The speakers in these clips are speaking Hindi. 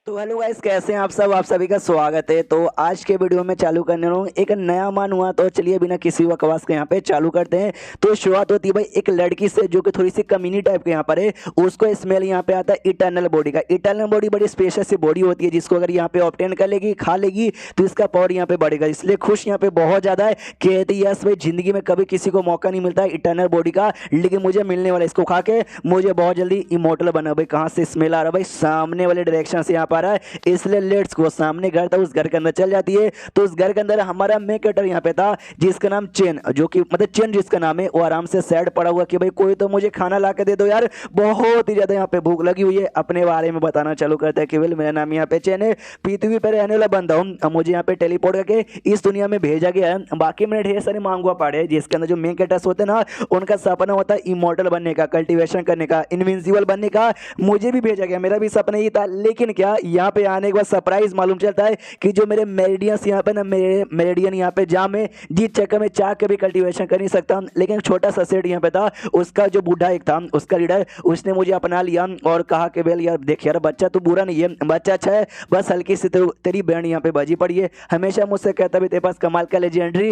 तो हेलो गाइस, कैसे हैं आप सब। आप सभी का स्वागत है। तो आज के वीडियो में चालू करने वाला हूं एक नया मान हुआ। तो चलिए बिना किसी बकवास के यहाँ पे चालू करते हैं। तो शुरुआत होती है भाई एक लड़की से जो कि थोड़ी सी कमीनी टाइप के यहाँ पर है। उसको स्मेल यहाँ पे आता है इटर्नल बॉडी का। इटर्नल बॉडी बड़ी स्पेशल सी बॉडी होती है जिसको अगर यहाँ पे ऑब्टेन कर लेगी, खा लेगी तो इसका पावर यहाँ पे बढ़ेगा। इसलिए खुश यहाँ पे बहुत ज्यादा है। कहती है यस भाई, जिंदगी में कभी किसी को मौका नहीं मिलता इटर्नल बॉडी का, लेकिन मुझे मिलने वाला इसको खा के मुझे बहुत जल्दी इमोर्टल बना। भाई कहाँ से स्मेल आ रहा है भाई, सामने वाले डायरेक्शन से यहाँ पर आ रहा है। इसलिए लेट्स गो। सामने घर था, उस घर के अंदर चल जाती है। तो उस घर के अंदर हमारा मेन कैरेक्टर यहाँ पे था जिसका नाम चेन, जो कि मतलब चेन जिसका नाम है, वो आराम से सैड पड़ा हुआ कि भाई कोई तो मुझे खाना ला के दे दो यार, बहुत ही ज्यादा यहाँ पे भूख लगी हुई है। अपने बारे में बताना चालू करता है कि वेल मेरा नाम यहाँ पे चेन है, पृथ्वी पर रहने वाला बंदा हूँ। अब मुझे यहाँ पे टेलीपोर्ट करके इस दुनिया में भेजा गया है। बाकी मैंने ढेर सारे मांगवा पाड़े हैं जिसके अंदर जो मेन कैरेक्टर्स होते हैं ना, उनका सपना होता है इमोर्टल बनने का, कल्टीवेशन करने का, इनविंसिबल बनने का। मुझे भी भेजा गया, मेरा भी सपना ही था। लेकिन क्या यहाँ पे आने के बाद सरप्राइज मालूम चलता है कि जो मेरे मेरिडियंस यहाँ पे ना, मेरे मेरिडियन यहाँ पे जाम है, जिस चक्कर में चाह के भी कल्टीवेशन कर नहीं सकता। लेकिन छोटा सा सेट यहाँ पे था, उसका जो बूढ़ा एक था, उसका लीडर, उसने मुझे अपना लिया और कहा कि वेल यार देख यार, बच्चा तो बुरा नहीं है, बच्चा अच्छा है, बस हल्की सी तेरी बैंड यहाँ पे बजी पड़ी है। हमेशा मुझसे कहता भी तेरे पास कमाल का लेजेंडरी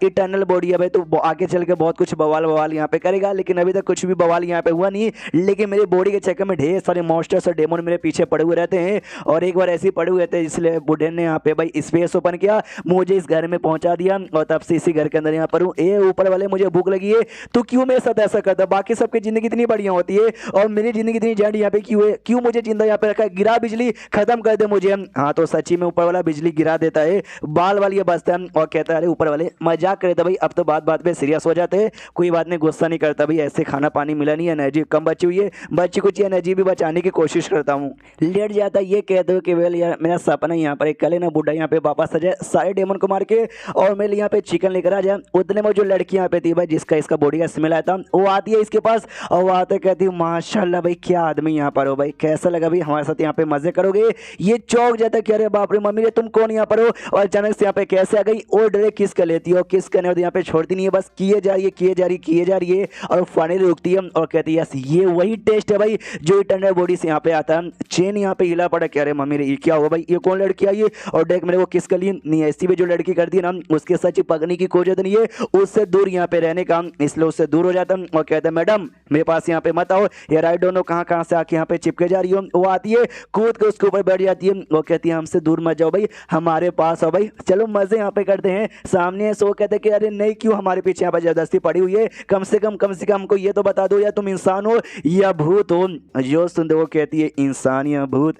इटर्नल बॉडी है भाई, तो आगे चल के बहुत कुछ बवाल बवाल यहाँ पे करेगा। लेकिन अभी तक कुछ भी बवाल यहाँ पे हुआ नहीं। लेकिन मेरी बॉडी के चक्कर में ढेर सारे मॉन्स्टर्स और डेमोन मेरे पीछे पड़े हुए रहते हैं। और एक बार ऐसे ही पड़े हुए थे, इसलिए बुढ़े ने यहाँ पे भाई स्पेस ओपन किया, मुझे इस घर में पहुंचा दिया। और तब से इसी घर के अंदर यहाँ पर हूँ। ए ऊपर वाले, मुझे भूख लगी है, तो क्यों मेरे साथ ऐसा करता? बाकी सबकी जिंदगी इतनी बढ़िया होती है और मेरी जिंदगी इतनी जड़ यहाँ पे क्यों है? क्यों मुझे जिंदा यहाँ पे रखा है? गिरा बिजली, खत्म कर दे मुझे। हाँ तो सच्ची में ऊपर वाला बिजली गिरा देता है, बाल वाली ये बचता है और कहता है अरे ऊपर वाले मजाक करे था भाई, अब तो बात बात पे सीरियस हो जाते हैं। कोई बात नहीं, गुस्सा नहीं करता भाई, ऐसे खाना पानी मिला नहीं, एनर्जी कम बची हुई है, बच्ची कुछ एनर्जी भी बचाने की कोशिश करता हूँ। लेट जाता ये कहते हो कि वेल यार मेरा सपना यहाँ पर कल है ना, बुढ़ा यहाँ पे वापस आ जाए सारे डेमन को मार के और मेरे यहाँ पे चिकन लेकर आ जाए। उतने में जो लड़की यहाँ पे थी भाई, जिसका इसका बॉडी का स्मेल आया था, वो आती है इसके पास और वो आते कहती है माशाल्लाह भाई क्या आदमी यहाँ पर हो भाई, कैसा लगा भाई, हमारे साथ यहाँ पे मजे करोगे? ये चौक जाता है कि अरे बाप रे मम्मी रे तुम कौन यहाँ पर हो, और अचानक से यहाँ पे कैसे आ गई? और डरे किस कर लेती है और किस करने यहाँ पे छोड़ती नहीं है, बस किए जा रही है, किए जा रही, किए जा रही है। और फाइनली रुकती है और कहती है यस ये वही टेस्ट है भाई जो इटर्नल बॉडी से यहाँ पे आता है। चेन यहाँ पे हिला पड़ा कि अरे मम्मी रे ये क्या हुआ भाई, ये कौन लड़की आई है? और देख मेरे को किस कर लिए नहीं है, इसी पे जो लड़की करती है ना उसके सच पकड़ने की कोई जरूरत नहीं है, उससे दूर यहाँ पे रहने का, इसलिए उससे दूर हो जाता हूँ। और कहता है मैडम मेरे पास यहाँ पे मत आओ यार, आई डोंट नो कहाँ कहाँ से आके यहाँ पे चिपके जा रही हो। वो आती है, कूद के उसके ऊपर बैठ जाती है। वो कहती है हमसे दूर मत जाओ भाई, हमारे पास आओ भाई, चलो मजे यहाँ पे करते हैं सामने। सो कहते कि अरे नहीं, क्यों हमारे पीछे यहाँ पे जबरदस्ती पड़ी हुई है, कम से कम हमको ये तो बता दो या तुम इंसान हो या भूत हो। जो सुनते वो कहती है इंसान या भूत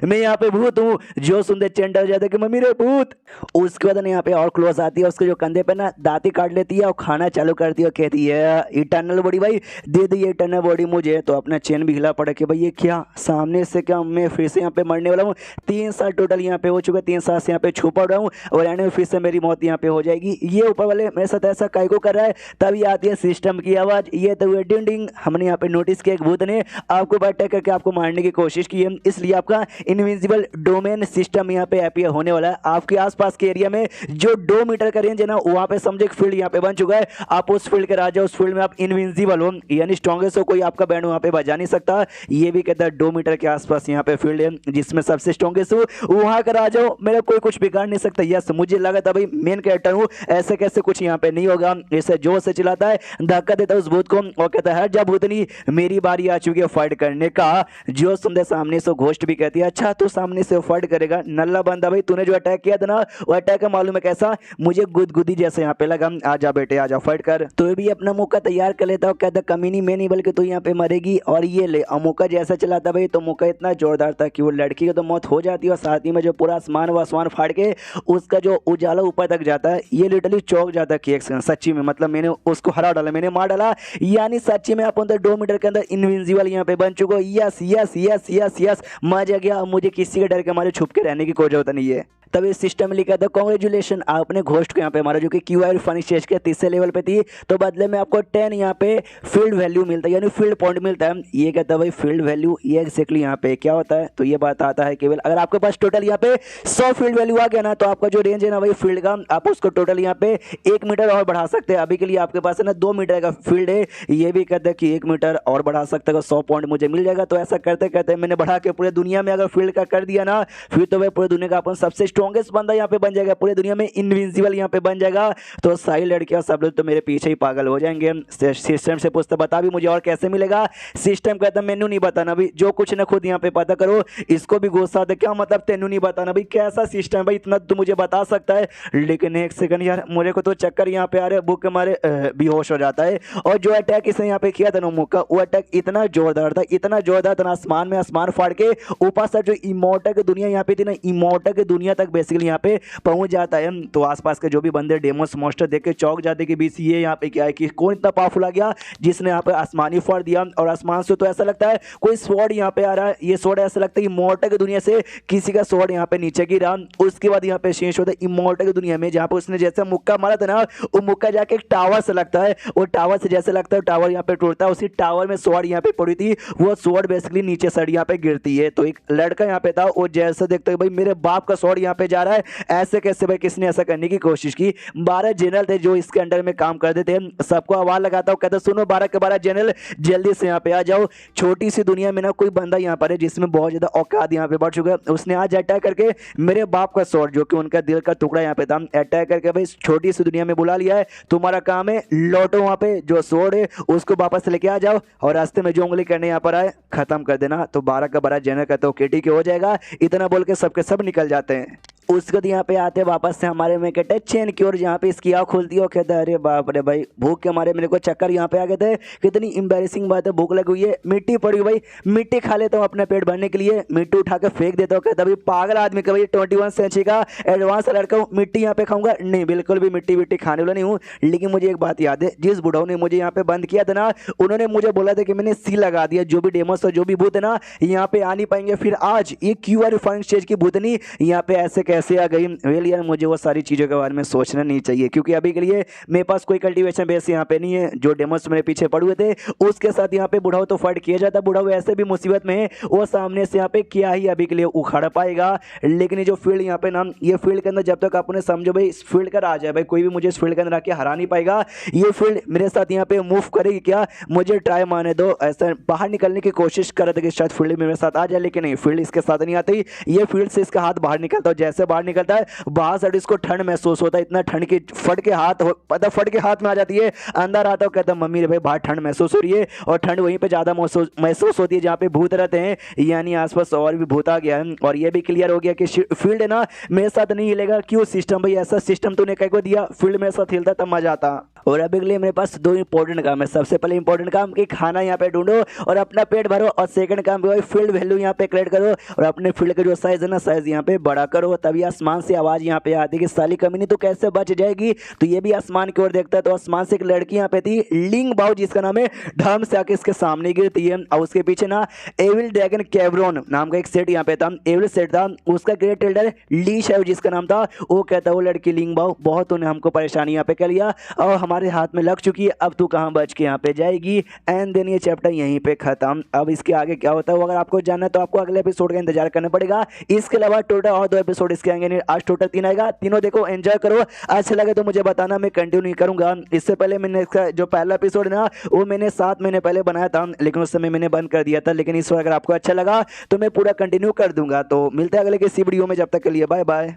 मैं यहाँ पे भूत हूँ। जो सुनते चेंडर हो जाता है कि मम्मी रे भूत। उसके बाद यहाँ पे और क्लोज आती है, उसके जो कंधे पे ना दांती काट लेती है और खाना चालू करती है और कहती है इटर्नल बॉडी भाई दे दी इटर्नल बॉडी मुझे। तो अपना चेन भी हिला पड़ा कि भाई ये क्या, सामने से क्या मैं फिर से यहाँ पे मरने वाला हूँ? 3 साल टोटल यहाँ पे हो चुका, 3 साल से यहाँ पे छुपा रहा हूँ और एंड में फिर से मेरी मौत यहाँ पे हो जाएगी। ये ऊपर वाले मेरे साथ ऐसा काय को कर रहा है? तभी आती है सिस्टम की आवाज, ये तो डिंग डिंग। हमने यहाँ पे नोटिस किया एक भूत ने आपको अटैक करके आपको मारने की कोशिश की है, इसलिए आपका इनविजिबल डोमेन सिस्टम यहाँ पे अपीयर होने वाला है। आपके आसपास के एरिया में जो 2 मीटर का रेंज है ना, वहाँ पे समझे एक फील्ड यहाँ पे बन चुका है। आप उस फील्ड के राजा, उस फील्ड में आप इनविजिबल हो, यानी स्ट्रॉन्गेस्ट हो, कोई आपका बैंड वहाँ पे बजा नहीं सकता। ये भी कहता है 2 मीटर के आसपास यहाँ पे फील्ड है जिसमें सबसे स्ट्रॉन्गेस्ट हो, वहाँ का राजा हो, मेरा कोई कुछ बिगाड़ नहीं सकता। यस मुझे लगा था भाई मेन कैरेक्टर हूँ, ऐसे कैसे कुछ यहाँ पे नहीं होगा। इसे जोर से चिल्लाता है, धक्का देता है उस भूत को और कहता है हट जा भूतनी, मेरी बारी आ चुकी है फाइट करने का। जो सुनते सामने से घोस्ट भी कहती है अच्छा तू सामने से फाइट करेगा? नल्ला बंदा भाई, तूने जो अटैक किया था ना वो अटैक का मालूम है कैसा, मुझे गुदगुदी जैसे यहाँ पे लगा। आजा बेटे आजा फाइट कर। तो भी अपना मौका तैयार कर लेता हूँ, कहता कमीनी में नहीं बल्कि तू यहाँ पे मरेगी। और ये ले मौका जैसा चलाता भाई, तो मौका इतना जोरदार था कि वो लड़की की तो मौत हो जाती है और साथ ही में जो पूरा आसमान व आसमान फाड़ के उसका जो उजाला ऊपर तक जाता है, ये लिटरली चौक जाता है कि एक सेकंड सच्ची में, मतलब मैंने उसको हरा डाला, मैंने मार डाला, यानी सच्ची में आप अंदर 2 मीटर के अंदर इनविजिबल यहाँ पे बन चुको। Yes yes yes yes yes, मजा गया। मुझे किसी के डर के मारे छुप के रहने की कोई जरूरत नहीं है। तब इस सिस्टम में लिखा था कॉन्ग्रेचुलेशन, आपने घोस्ट को यहाँ पे हमारा जो कि क्यू आई फनी स्टेज के तीसरे लेवल पे थी, तो बदले में आपको 10 यहाँ पे फील्ड वैल्यू मिलता है, यानी फील्ड पॉइंट मिलता है। ये कहता है भाई फील्ड वैल्यू, ये एक्जैक्टली यहाँ पे क्या होता है, तो ये बात आता है केवल अगर आपके पास टोटल यहाँ पे 100 फील्ड वैल्यू आ गया ना, तो आपका जो रेंज है ना भाई फील्ड का, आप उसको टोटल यहाँ पे 1 मीटर और बढ़ा सकते हैं। अभी के लिए आपके पास है ना 2 मीटर का फील्ड है, ये भी कहते हैं कि 1 मीटर और बढ़ा सकते हैं, 100 पॉइंट मुझे मिल जाएगा। तो ऐसा करते करते मैंने बढ़ा के पूरे दुनिया में अगर फील्ड का कर दिया ना, फिर तो भाई पूरी दुनिया का अपन सबसे स्ट्रॉन्गेस्ट बंदा यहाँ पे बन जाएगा, पूरी दुनिया में इनविंसिबल यहाँ पे बन जाएगा। तो सारी लड़कियां सब लोग तो मेरे पीछे ही पागल हो जाएंगे। सिस्टम से पूछते बता भी मुझे और कैसे मिलेगा, सिस्टम कहता मेनू नहीं बताना भाई, जो कुछ ना खुद यहाँ पे पता करो। इसको भी गुस्सा आता क्या मतलब तेनू नहीं बताना भाई, कैसा सिस्टम भाई, इतना तो मुझे बता सकता है। लेकिन एक सेकंड यार, मुझे को तो चक्कर यहाँ पे आ रहे, बुक के मारे बेहोश हो जाता है। और जो अटैक इसने यहाँ पे किया था ना मुक्का, वो अटैक इतना जोरदार था, इतना जोरदार था, आसमान में आसमान फाड़ के ऊपर से जो इमोर्टल की दुनिया यहाँ पे थी ना, इमोर्टल की दुनिया तक बेसिकली यहाँ पे पहुंच जाता है। तो आसपास के जो भी बंदे डेमोस मॉन्स्टर देख के चौंक जाते कि बीच ये यहाँ पे क्या है, कि कौन इतना पावरफुल आ गया जिसने यहाँ पे आसमानी फाड़ दिया। और आसमान से तो ऐसा लगता है कोई स्वॉर्ड यहाँ पे आ रहा है, ये स्वॉर्ड ऐसा लगता है इमोर्टल की दुनिया से किसी का स्वॉर्ड यहाँ पे नीचे गिरा। उसके बाद यहाँ पे शेष होता है इमोर्टल की दुनिया में, जहाँ पे उसने जैसे मुक्का मारा था ना, वो मुक्का जाके एक टावर से लगता है, वो टावर से जैसे लगता है टावर यहाँ पे टूटता है, उसी टावर में स्वॉर्ड यहाँ पे पड़ी थी, वो स्वॉर्ड बेसिकली नीचे साइड यहाँ पे गिरती है। तो एक लड़का यहाँ पे था, वो जैसे देखते हैं भाई मेरे बाप का स्वॉर्ड यहाँ पे जा रहा है, ऐसे कैसे भाई, किसने ऐसा करने की कोशिश की। 12 जनरल थे जो इसके अंडर में काम करते थे, सबको आवाज लगाता हूँ, कहता सुनो 12 के 12 जनरल जल्दी से यहाँ पे आ जाओ, छोटी सी दुनिया में ना कोई बंदा यहाँ पर है जिसमें बहुत ज्यादा औकात यहाँ पे बढ़ चुका है, उसने आज अटैक करके मेरे बाप का स्वॉर्ड जो कि उनका दिल का टुकड़ा यहाँ पे था, अटैक करके भाई छोटी सी दुनिया में बुला लिया है। तुम्हारा काम है लौटो वहाँ पे, जो स्वॉर्ड है उसको वापस लेके आ जाओ, और रास्ते में जो उंगली करने यहाँ पर आए खत्म कर देना। तो 12 का 12 जनरल कहते हो केटी के हो जाएगा, इतना बोल के सबके सब निकल जाते हैं। उसके बाद यहाँ पे आते वापस से हमारे में कहते चेन की ओर, जहाँ पे इसकी आँख खुलती है, वो कहता है अरे बाप रे भाई, भूख के मारे मेरे को चक्कर यहाँ पे आ गए थे, कितनी एम्बैरेसिंग बात है, भूख लगी हुई है, मिट्टी पड़ी हुई भाई, मिट्टी खा लेता हूँ अपने पेट भरने के लिए, मिट्टी उठा के फेंक देता हूँ। कहता भाई पागल आदमी का भाई, 21 सेंचुरी का एडवांस लड़का हूँ, मिट्टी यहाँ पे खाऊंगा नहीं, बिल्कुल भी मिट्टी विट्टी खाने वाला नहीं हूँ। लेकिन मुझे एक बात याद है, जिस बुढ़ाओं ने मुझे यहाँ पे बंद किया था ना, उन्होंने मुझे बोला था कि मैंने सी लगा दिया, जो भी डेमोस और जो भी भूत है ना यहाँ पे आ नहीं पाएंगे। फिर आज ये क्यूआर फाइनल स्टेज की भूतनी यहाँ पे ऐसे कैसे आ गई। वेल यार, मुझे वो सारी चीज़ों के बारे में सोचना नहीं चाहिए, क्योंकि अभी के लिए मेरे पास कोई कल्टीवेशन बेस यहाँ पे नहीं है। जो डेमोस मेरे पीछे पड़े हुए थे उसके साथ यहाँ पे बुढ़ाओ तो फाइट किया जाता, बुढ़ाओ ऐसे भी मुसीबत में है, वो सामने से यहाँ पे क्या ही अभी के लिए उखाड़ पाएगा। लेकिन ये जो फील्ड यहाँ पे ना, ये फील्ड के अंदर जब तक आपने समझो भाई इस फील्ड का राज है भाई, कोई भी मुझे इस फील्ड के अंदर आके हरा नहीं पाएगा। ये फील्ड मेरे साथ यहाँ पे मूव करेगी क्या, मुझे ट्राई मारने दो। ऐसा बाहर निकलने की कोशिश कर रहे थे कि शायद फील्ड मेरे साथ आ जाए, लेकिन नहीं, फील्ड इसके साथ नहीं आती। ये फील्ड से इसका हाथ बाहर निकलता है, जैसे बाहर निकलता है बाहर साइड इसको ठंड महसूस होता है, इतना ठंड की फट के हाथ पता फट के हाथ में आ जाती है। अंदर आता हूँ, कहता मम्मी रे भाई बाहर ठंड महसूस हो रही है, और ठंड वहीं पे ज्यादा महसूस होती है जहाँ पे भूत रहते हैं, यानी आसपास और भी भूत आ गया है। और ये भी क्लियर हो गया कि फील्ड है ना मेरे साथ नहीं हिलेगा। क्यों सिस्टम भाई, ऐसा सिस्टम तूने कहीं को दिया, फील्ड मेरे साथ हिलता तब मजा आता। और अभी के लिए मेरे पास 2 इंपॉर्टेंट काम है। सबसे पहले इंपॉर्टेंट काम कि खाना यहाँ पे ढूंढो और अपना पेट भरो, और सेकंड काम भाई फील्ड वैल्यू यहाँ पे क्रिएट करो, और अपने फील्ड का जो साइज है ना, साइज यहाँ पे बड़ा करो। तभी आसमान से आवाज यहाँ पे आती है कि साली कमीनी तो कैसे बच जाएगी। तो ये भी आसमान की ओर देखता है, तो आसमान से एक लड़की यहाँ पे थी, लिंग बाउ जिसका नाम है, ढम से आके इसके सामने गिरती है। और उसके पीछे ना एविल ड्रैगन कैवरोन नाम का एक सेट यहाँ पे था, एविल सेट था, उसका ग्रेट एल्डर ली शेव जिसका नाम था, वो कहता है वो लड़की लिंग बाउ बहुत उन्हें हमको परेशानी यहाँ पे कर लिया और हमारे हाथ में लग चुकी है, अब तू कहाँ बच के यहाँ पे जाएगी। एंड देन ये चैप्टर यहीं पे खत्म। अब इसके आगे क्या होता है अगर आपको जानना है तो आपको अगले एपिसोड का इंतजार करना पड़ेगा। इसके अलावा टोटल और 2 एपिसोड इसके आएंगे, आज टोटल 3 आएगा, तीनों देखो एंजॉय करो। अच्छा लगे तो मुझे बताना, मैं कंटिन्यू नहीं करूंगा। इससे पहले मैंने इसका जो पहला एपिसोड ना वो मैंने 7 महीने पहले बनाया था, लेकिन उस समय मैंने बंद कर दिया था। लेकिन इस बार अगर आपको अच्छा लगा तो मैं पूरा कंटिन्यू कर दूंगा। तो मिलते हैं अगले किसी वीडियो में, जब तक के लिए बाय बाय।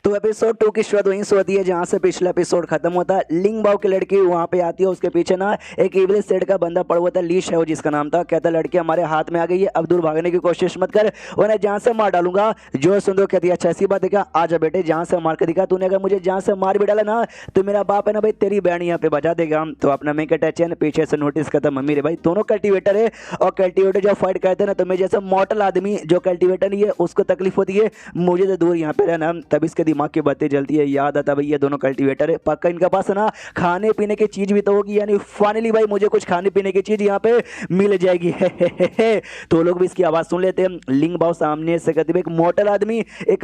तो एपिसोड 2 की शुरुआत वहीं से होती है जहां से पिछला एपिसोड खत्म होता है। लिंग बाओ की लड़की वहां पे आती है, उसके पीछे ना एक इवल सेट का बंदा पड़ा हुआ था, लीश है वो जिसका नाम था। कहता लड़की हमारे हाथ में आ गई है, अब दूर भागने की कोशिश मत कर वरना जान से मार डालूंगा। जो सुन दो कहती है अच्छा ऐसी बात है क्या, आजा बेटे जान से मार के दिखा, तूने अगर मुझे जान से मार भी डाला ना तो मेरा बाप है ना भाई तेरी बहन यहाँ पे बजा देगा। तो अपना मैं कहता चैन पीछे से नोटिस करता मम्मी रे भाई दोनों कल्टीवेटर है, और कल्टीवेटर जब फाइट करते हैं ना तो मैं जैसे मॉडल आदमी जो कल्टीवेटर नहीं है उसको तकलीफ होती है, मुझे तो दूर यहाँ पे रहना। तब इसके दिमाग की बत्ती जलती है, याद आता भाई ये दोनों कल्टीवेटर है, पक्का इनके पास ना खाने पीने की चीज भी तो होगी, यानी फाइनली भाई मुझे कुछ खाने पीने की चीज यहाँ पे मिल जाएगी। तो लोग भी इसकी आवाज सुन लेते हैं। लिंग बाव सामने से कहते एक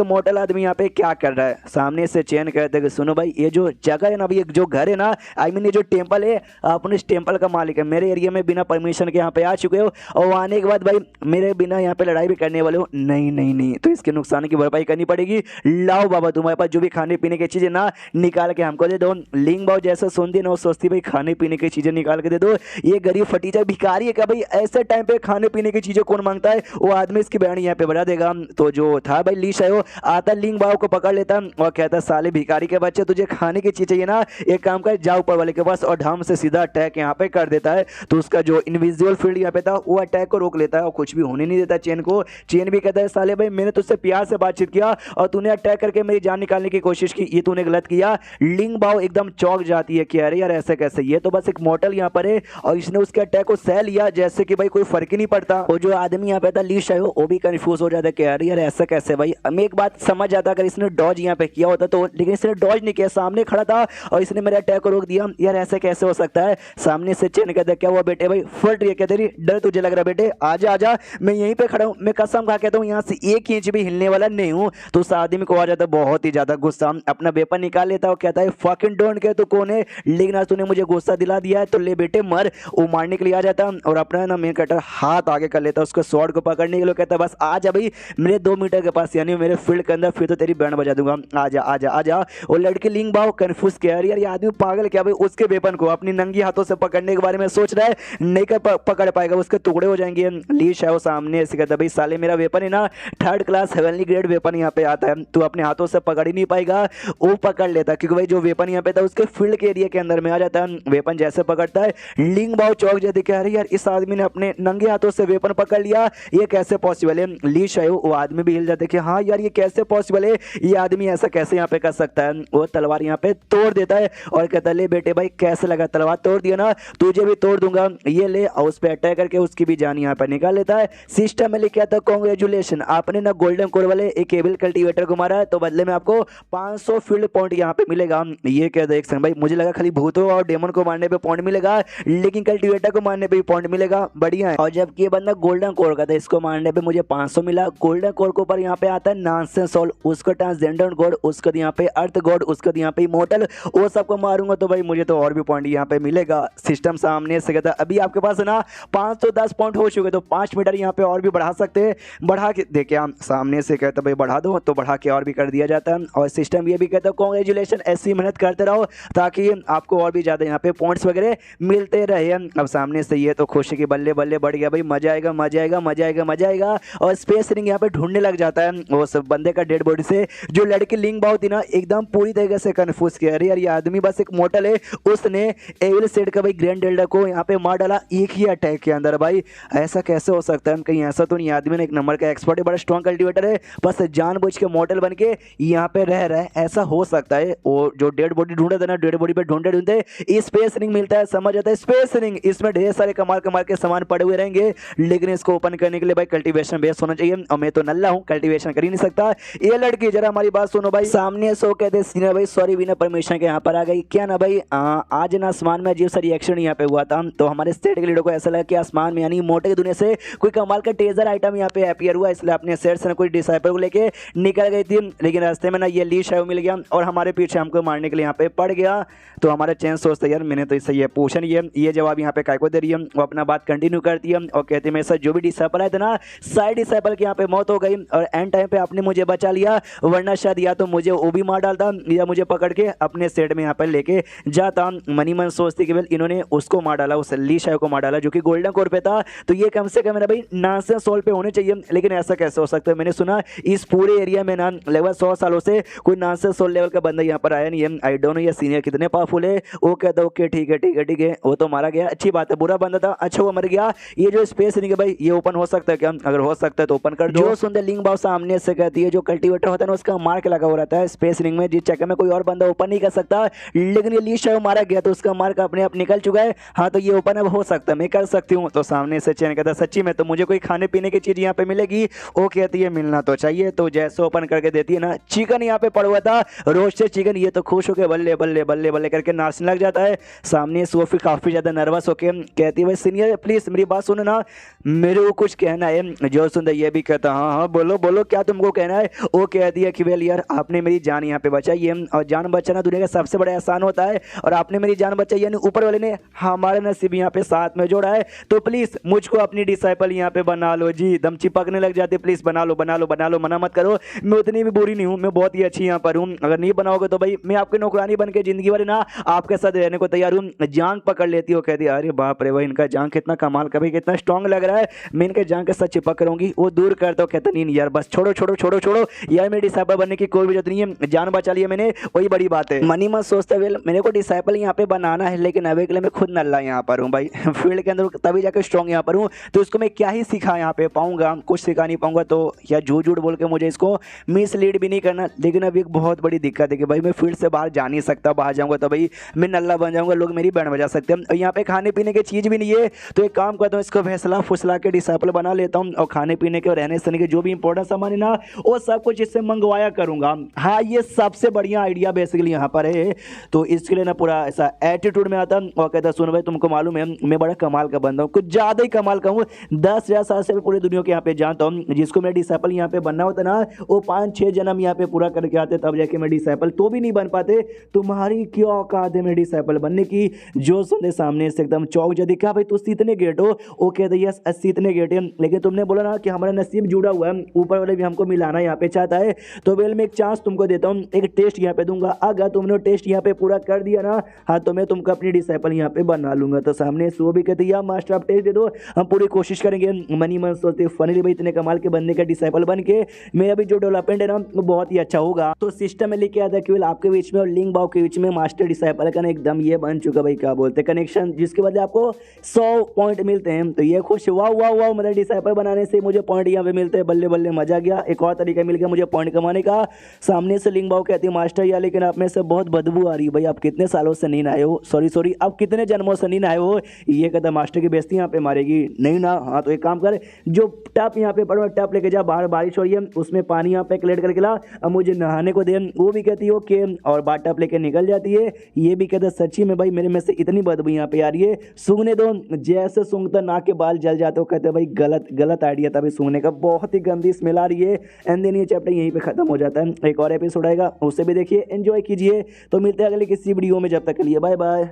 मोटल आदमी यहाँ पे क्या कर रहा है, सामने से चैन कहते हैं सुनो भाई ये जो जगह है ना भाई, जो घर है ना, आई मीन ये जो टेम्पल है, अपने इस टेम्पल का मालिक है, मेरे एरिया में बिना परमिशन के यहाँ पे आ चुके हो और आने के बाद भाई मेरे बिना यहाँ पे लड़ाई भी करने वाले हो, नहीं नहीं नहीं, तो इसके नुकसान की भरपाई करनी पड़ेगी। लाओ बाबा तुम्हारे पास जो भी खाने पीने की चीजें ना निकाल के हमको दे दो। लिंग बाव जैसे सुनती ना सोचती भाई खाने पीने की चीजें निकाल के दे दो, ये गरीब फटीचा भिखारी है क्या भाई, ऐसे टाइम पे खाने पीने की चीजें कौन मांगता है, वो आदमी इसकी बहन यहाँ पे बढ़ा देगा। तो जो था भाई ली शायो आता लिंग बाव को पकड़ लेता और कहता साले भिखारी के बच्चे तुझे खाने की चीज चाहिए ना, एक काम कर जा ऊपर वाले के पास, और ढाम से सीधा अटैक यहाँ पे कर देता है। तो उसका जो इनविजिबल फील्ड यहाँ पे था वो अटैक को रोक लेता है और कुछ भी होने नहीं देता चेन को। चेन भी कहता है साले भाई मैंने तुझसे प्यार से बातचीत किया और तूने अटैक करके मेरी जान निकालने की कोशिश की, ये तूने गलत किया। लिंग बाव एकदम चौंक जाती है कि अरे यार ऐसे कैसे, ये तो बस एक मॉडल यहाँ पर है और इसने उसके अटैक को सह लिया जैसे कि भाई कोई फर्क ही नहीं पड़ता। और जो आदमी यहाँ पे था ली शायो वो भी कंफ्यूज हो जाता है कि अरे यार ऐसा कैसे भाई। हमें एक बात समझ जाता अगर इसने डॉज यहाँ पे किया होता तो, लेकिन इसने डॉज नहीं किया, सामने खड़ा था और इसने मेरे अटैक को रोक दिया, यार ऐसा कैसे हो सकता है। सामने से चेन कहता क्या हुआ बेटे, भाई फट रही है क्या तेरी, डर तुझे लग रहा है बेटे, आजा आजा मैं यहीं पे खड़ा हूँ, मैं कसम खा कहता हूँ यहाँ से 1 इंच भी हिलने वाला नहीं हूँ। तो उस आदमी को आ जाता बहुत ही ज्यादा गुस्सा, अपना वेपन निकाल लेता और कहता है फकिंग डोंट केयर तू कौन है, लेकिन आज तूने मुझे गुस्सा दिला दिया है तो ले बेटे मर। वो मारने के लिए आ जाता और अपना ना मेन कटर हाथ आगे कर लेता, उसको स्वॉर्ड को पकड़ने के लिए कहता बस आजा भाई मेरे 2 मीटर के पास, यानी मेरे फील्ड के अंदर, फिर तो तेरी बैंड बजा दूंगा, आजा आजा आजा। और लड़की लिंग बाव कंफ्यूज किया यार ये आदमी पागल क्या भाई, उसके वेपन को अपनी नंगी हाथों से पकड़ने के बारे में सोच रहा है, नहीं कर पकड़ पाएगा, उसके टुकड़े हो जाएंगे। ली शायो सामने से कहता भाई साले मेरा वेपन है ना 3rd class heavenly grade weapon यहाँ पे आता है, तू अपने हाथों से पकड़ ही नहीं पाएगा। वो पकड़ लेता क्योंकि भाई जो वेपन यहाँ पे था उसके फील्ड के एरिया के अंदर में आ जाता है, वेपन जैसे पकड़ता है लिंग बाव चौक जाती कह रही यार इस आदमी ने अपने नंगे हाथों से वेपन पकड़ लिया, ये कैसे पॉसिबल है। ली शायो वो आदमी भी हिल जाते कि हाँ यार ये कैसे पॉसिबल है, ये आदमी ऐसा कैसे यहाँ पे कर सकता है। वो तलवार यहाँ पे तोड़ देता है और कहता ले बेटे भाई कैसे लगा, तलवार तोड़ दिया ना, तुझे भी तोड़ दूंगा, ये ले, और उस पर अटैक करके उसकी भी जान यहाँ पर निकाल लेता है। सिस्टम में लिखा था कांग्रेचुलेशन आपने ना गोल्डन कोर वाले एक केबल कल्टीवेटर को मारा है तो बदले में आपको 500 फील्ड पॉइंट यहाँ पे मिलेगा। ये कह दो एक सेकंड भाई, मुझे लगा खाली भूतों और डेमन को मारने पे पॉइंट मिलेगा, लेकिन कल्टीवेटर को मारने पे भी पॉइंट मिलेगा, बढ़िया है। और जबकि ये बंदा गोल्डन कोर का था, इसको मारने पे मुझे 500 मिला। गोल्डन कोर के ऊपर यहाँ पे आता है नॉनसेंस सोल, उसको ट्रांसजेंडर गॉड, उसको यहाँ पे अर्थ गॉड, उसको यहाँ पे इमोर्टल, वो सबको मारूंगा तो भाई मुझे तो और भी पॉइंट यहाँ पे मिलेगा। सिस्टम सामने से कहता अभी आपके पास है ना 510 पॉइंट हो चुके तो 5 मीटर यहाँ पे और भी बढ़ा सकते हैं, बढ़ा के देखिए हम सामने से कहते भाई बढ़ा दो तो बढ़ा के और भी कर दिया जाता है। और सिस्टम ये भी कहता है कांग्रेचुलेशन ऐसी मेहनत करते रहो ताकि आपको और भी ज़्यादा यहाँ पे पॉइंट्स वगैरह मिलते रहे। अब सामने से ये तो खुशी की बल्ले बल्ले बढ़ गया भाई, मजा आएगा मजा आएगा मजा आएगा मजा आएगा। और स्पेस रिंग यहाँ पे ढूंढने लग जाता है वो सब बंदे का डेड बॉडी से, जो लड़की लिंग बाव थी ना एकदम पूरी तरीके से कंफ्यूज किया, अरे यार ये आदमी बस एक मोटल है, उसने एविल सेड का भाई ग्रैंड एल्डर को यहाँ पे मार डाला एक ही अटैक के अंदर। भाई ऐसा कैसे हो सकता है, कहीं ऐसा तो नहीं, आदमी ने एक नंबर का एक्सपर्ट है, बड़ा स्ट्रॉन्ग कल्टीवेटर है, बस जानबूझ के मॉडल बन के यहाँ पे रह रहा है, ऐसा हो सकता है। वो जो डेड बॉडी ढूंढे थे ना, डेड बॉडी पे ढूंढते ढूंढते स्पेस रिंग मिलता है, समझ आता है स्पेस रिंग, इसमें ढेर सारे कमाल कमाल के सामान पड़े हुए रहेंगे, लेकिन इसको ओपन करने के लिए भाई कल्टीवेशन बेस होना चाहिए और मैं तो नल्ला हूँ, कल्टीवेशन कर ही नहीं सकता। ये लड़की जरा हमारी बात सुनो भाई, सामने सो कहते सीनियर भाई सॉरी बिना परमिशन के यहाँ पर आ गई क्या ना भाई, आज ना आसमान में अजीब सा रिएक्शन यहाँ पे हुआ था, तो हमारे स्टेट के लीडर को ऐसा लगा कि आसमान में यानी मोटे की दुनिया से कोई कमाल का टेजर आइटम यहाँ पे अपीयर हुआ, इसलिए अपने सेट से कोई डिसाइपल को लेके निकल गई थी, लेकिन रास्ते में ना ये ली शायो मिल गया और हमारे पीछे हमको मारने के लिए यहाँ पे पड़ गया। तो हमारा चैन सोचता यार मैंने तो इससे ये पूछा नहीं है, ये जवाब यहाँ पे काय को दे रही है, वो अपना बात कंटिन्यू करती है और कहती है मेरे साथ जो भी डिसाइपल आए थे ना सारे डिसाइपल की यहाँ पे मौत हो गई और एंड टाइम पे आपने मुझे बचा लिया, वरना शायद या तो मुझे वो भी मार डालता या मुझे पकड़ के अपने सेट में यहाँ पर लेके जाता। मनी मन सोचती कि इन्होंने उसको मार डाला, उस ली शायो को मार डाला जो कि गोल्डन कोर पे था, तो ये कम से कम मेरा भाई नॉनसेंस सोल पे होने चाहिए, लेकिन ऐसा कैसे हो सकता है। मैंने सुना इस पूरे एरिया में ना लगभग 100 सालों से कोई नॉनसेंस सोल लेवल का बंदा यहाँ पर आया नहीं है, आई डोंट नो ये सीनियर कितने पावरफुल है। वो कहता ओके ठीक है ठीक है ठीक है, वो तो मारा गया, अच्छी बात है, बुरा बंदा था, अच्छा वो मर गया। ये जो स्पेस रिंग है भाई ये ओपन हो सकता है क्या, अगर हो सकता है तो ओपन कर दो। जो सुंदर लिंग बाव सामने से कहती है जो कल्टीवेटर होता है ना उसका मार्क लगा हुआ रहता है स्पेस रिंग में, जिस चक्कर में कोई और बंदा ओपन नहीं कर सकता, लेकिन ये ली शायो मारा गया तो उसका मार्क अपने आप निकल चुका है, हाँ तो ये ओपन अब हो सकता है, मैं कर सकती हूँ। तो सामने से चैन कहता सच्ची में तो मुझे कोई खाने पीने की चीज यहाँ पे मिलेगी, वो कहती है मिलना तो चाहिए, तो जैसे ओपन करके देती है ना चिकन यहाँ पे पड़ा हुआ था, रोस्टेड चिकन। ये तो खुश होकर बल्ले बल्ले बल्ले बल्ले करके नाचने लग जाता है। सामने सोफी काफ़ी ज़्यादा नर्वस होकर कहती है भाई सीनियर प्लीज़ मेरी बात सुनो ना, मेरे को कुछ कहना है। जो सुंदर ये भी कहता हाँ हाँ बोलो बोलो क्या तुमको कहना है। वो कहती है कि वेल यार आपने मेरी जान यहाँ पे बचाई है, और जान बचाना दुनिया का सबसे बड़ा एहसान होता है, और आपने मेरी जान बचाई यानी ऊपर वाले ने हमारे नसीब यहाँ पे साथ में जोड़ा है। तो प्लीज़ मुझको अपनी डिसाइपल यहाँ पे बना लो जी। दम चिपकने लग जाते, प्लीज़ बना लो बना लो बना लो, मना मत करो, मैं उतनी भी बुरी नहीं हूँ, मैं बहुत ही अच्छी यहाँ पर हूँ। अगर नहीं बनाओगे तो भाई मैं आपकी नौकरानी बन के जिंदगी भर ना आपके साथ रहने को तैयार हूँ। जांग पकड़ लेती हो, कहती है अरे बाप रे भाई इनका जांग कितना कमाल का भाई, कितना स्ट्रांग लग रहा है, मैं इनके जांग के साथ चिपक करूंगी। वो दूर कर दो, कहता नहीं यार बस छोड़ो छोड़ो छोड़ो छोड़ो यार, मेरी डिसाइपल बनने की कोई भी जरूरत नहीं है, जान बचा लिया मैंने, वही बड़ी बात है। मनी मत सोचते वेल मेरे को डिसाइपल यहाँ पे बनाना है, लेकिन अभी के लिए मैं खुद नल्ला यहाँ पर हूँ भाई, फील्ड के अंदर तभी जाकर स्ट्रॉन्ग यहाँ पर हूँ। तो इसको मैं क्या ही सिखा यहाँ पे पाऊंगा, कुछ सिखा नहीं पाऊंगा। तो या झूठ झूठ बोल के मुझे इसको मिसलीड भी नहीं करना। लेकिन अभी एक बहुत बड़ी दिक्कत है कि भाई मैं फील्ड से बाहर जा नहीं सकता, बाहर जाऊंगा तो भाई मैं नल्ला बन जाऊंगा, लोग मेरी बैंड बजा सकते हैं, और यहाँ पे खाने पीने की चीज़ भी नहीं है। तो एक काम करता हूँ, इसको फैसला फुसला के डिसाइपल बना लेता हूँ, और खाने पीने के और रहने सहने के जो भी इंपॉर्टेंट सामान है ना वो सब कुछ इससे मंगवाया करूँगा। हाँ ये सबसे बढ़िया आइडिया बेसिकली यहाँ पर है। तो इसके लिए ना पूरा ऐसा एटीट्यूड में आता और कहता सुन भाई तुमको मालूम है मैं बड़ा कमाल का बंदा हूँ, कुछ ज़्यादा ही कमाल का हूँ, 10,000 साल से पूरी दुनिया के यहाँ पे जानता हूँ। जिसको मैं डिसाइपल यहाँ पे बनना होता ना वो 5-6 जन्म यहाँ पे पूरा करके आते तब जाके मैं डिसाइपल तो भी नहीं बन पाते। तुम्हारी क्या औकात है मेरे डिसाइपल बनने की। जो सुनने सामने से एकदम चौक जा दिखा भाई तू इतने गेट हो, वो कहते यस 80 इतने गेट है, लेकिन तुमने बोला ना कि हमारा नसीब जुड़ा हुआ है, ऊपर वाले भी हमको मिलाना यहाँ पे चाहता है। तो वेल मैं एक चांस तुमको देता हूँ, एक टेस्ट यहाँ पे दूंगा, अगर तुमने टेस्ट यहाँ पे पूरा कर दिया ना हाँ तो मैं तुमको अपनी डिसाइपल यहाँ पे बना लूंगा। तो सामने से वो भी कहती है मास्टर आप टेस्ट दे दो, हम पूरी कोशिश करेंगे। मनी मन सोचते फनीली भाई इतने कमाल के बनने का डिसाइपल बन के मेरा भी जो डेवलपमेंट है ना वो बहुत ही अच्छा होगा। तो सिस्टम में लेके आता है केवल आपके बीच में और लिंक बाव के बीच में मास्टर डिसाइपल का एकदम ये बन चुका भाई क्या बोलते हैं कनेक्शन, जिसके बदले आपको 100 पॉइंट मिलते हैं। तो ये खुश वाह वाह वाह मतलब डिसाइपल बनाने से मुझे पॉइंट यहाँ पे मिलते हैं, बल्ले बल्ले मजा गया। एक और तरीका मिल गया मुझे पॉइंट कमाने का। सामने से लिंक बाव कहती है मास्टर यार लेकिन आप में से बहुत बदबू आ रही है भाई, आप कितने सालों से नींद आए हो, सॉरी आप कितने जन्मों से नींद आए हो। ये कहता मास्टर की बेइज्जती यहाँ पे मारेगी नहीं ना। हाँ तो एक काम कर, जो टप यहाँ पे पड़ा टप लेके जा, बाहर बारिश हो रही है उसमें पानी यहाँ पे कलेक्ट करके ला और मुझे नहाने को दे। वो भी कहती है ओके और बात टप लेके निकल जाती है। ये भी कहता सच्ची में भाई मेरे में से इतनी बदबू यहाँ पे आ रही है, सूंघने दो। जैसे सूंघता नाक के बाल जल जाते हो, कहते भाई गलत आइडिया था भाई सूंघने का, बहुत ही गंदी स्मेल आ रही है। एंड देन ये चैप्टर यहीं पे खत्म हो जाता है। एक और एपिसोड आएगा उसे भी देखिए, एंजॉय कीजिए। तो मिलते हैं अगले किसी वीडियो में, जब तक के लिए बाय बाय।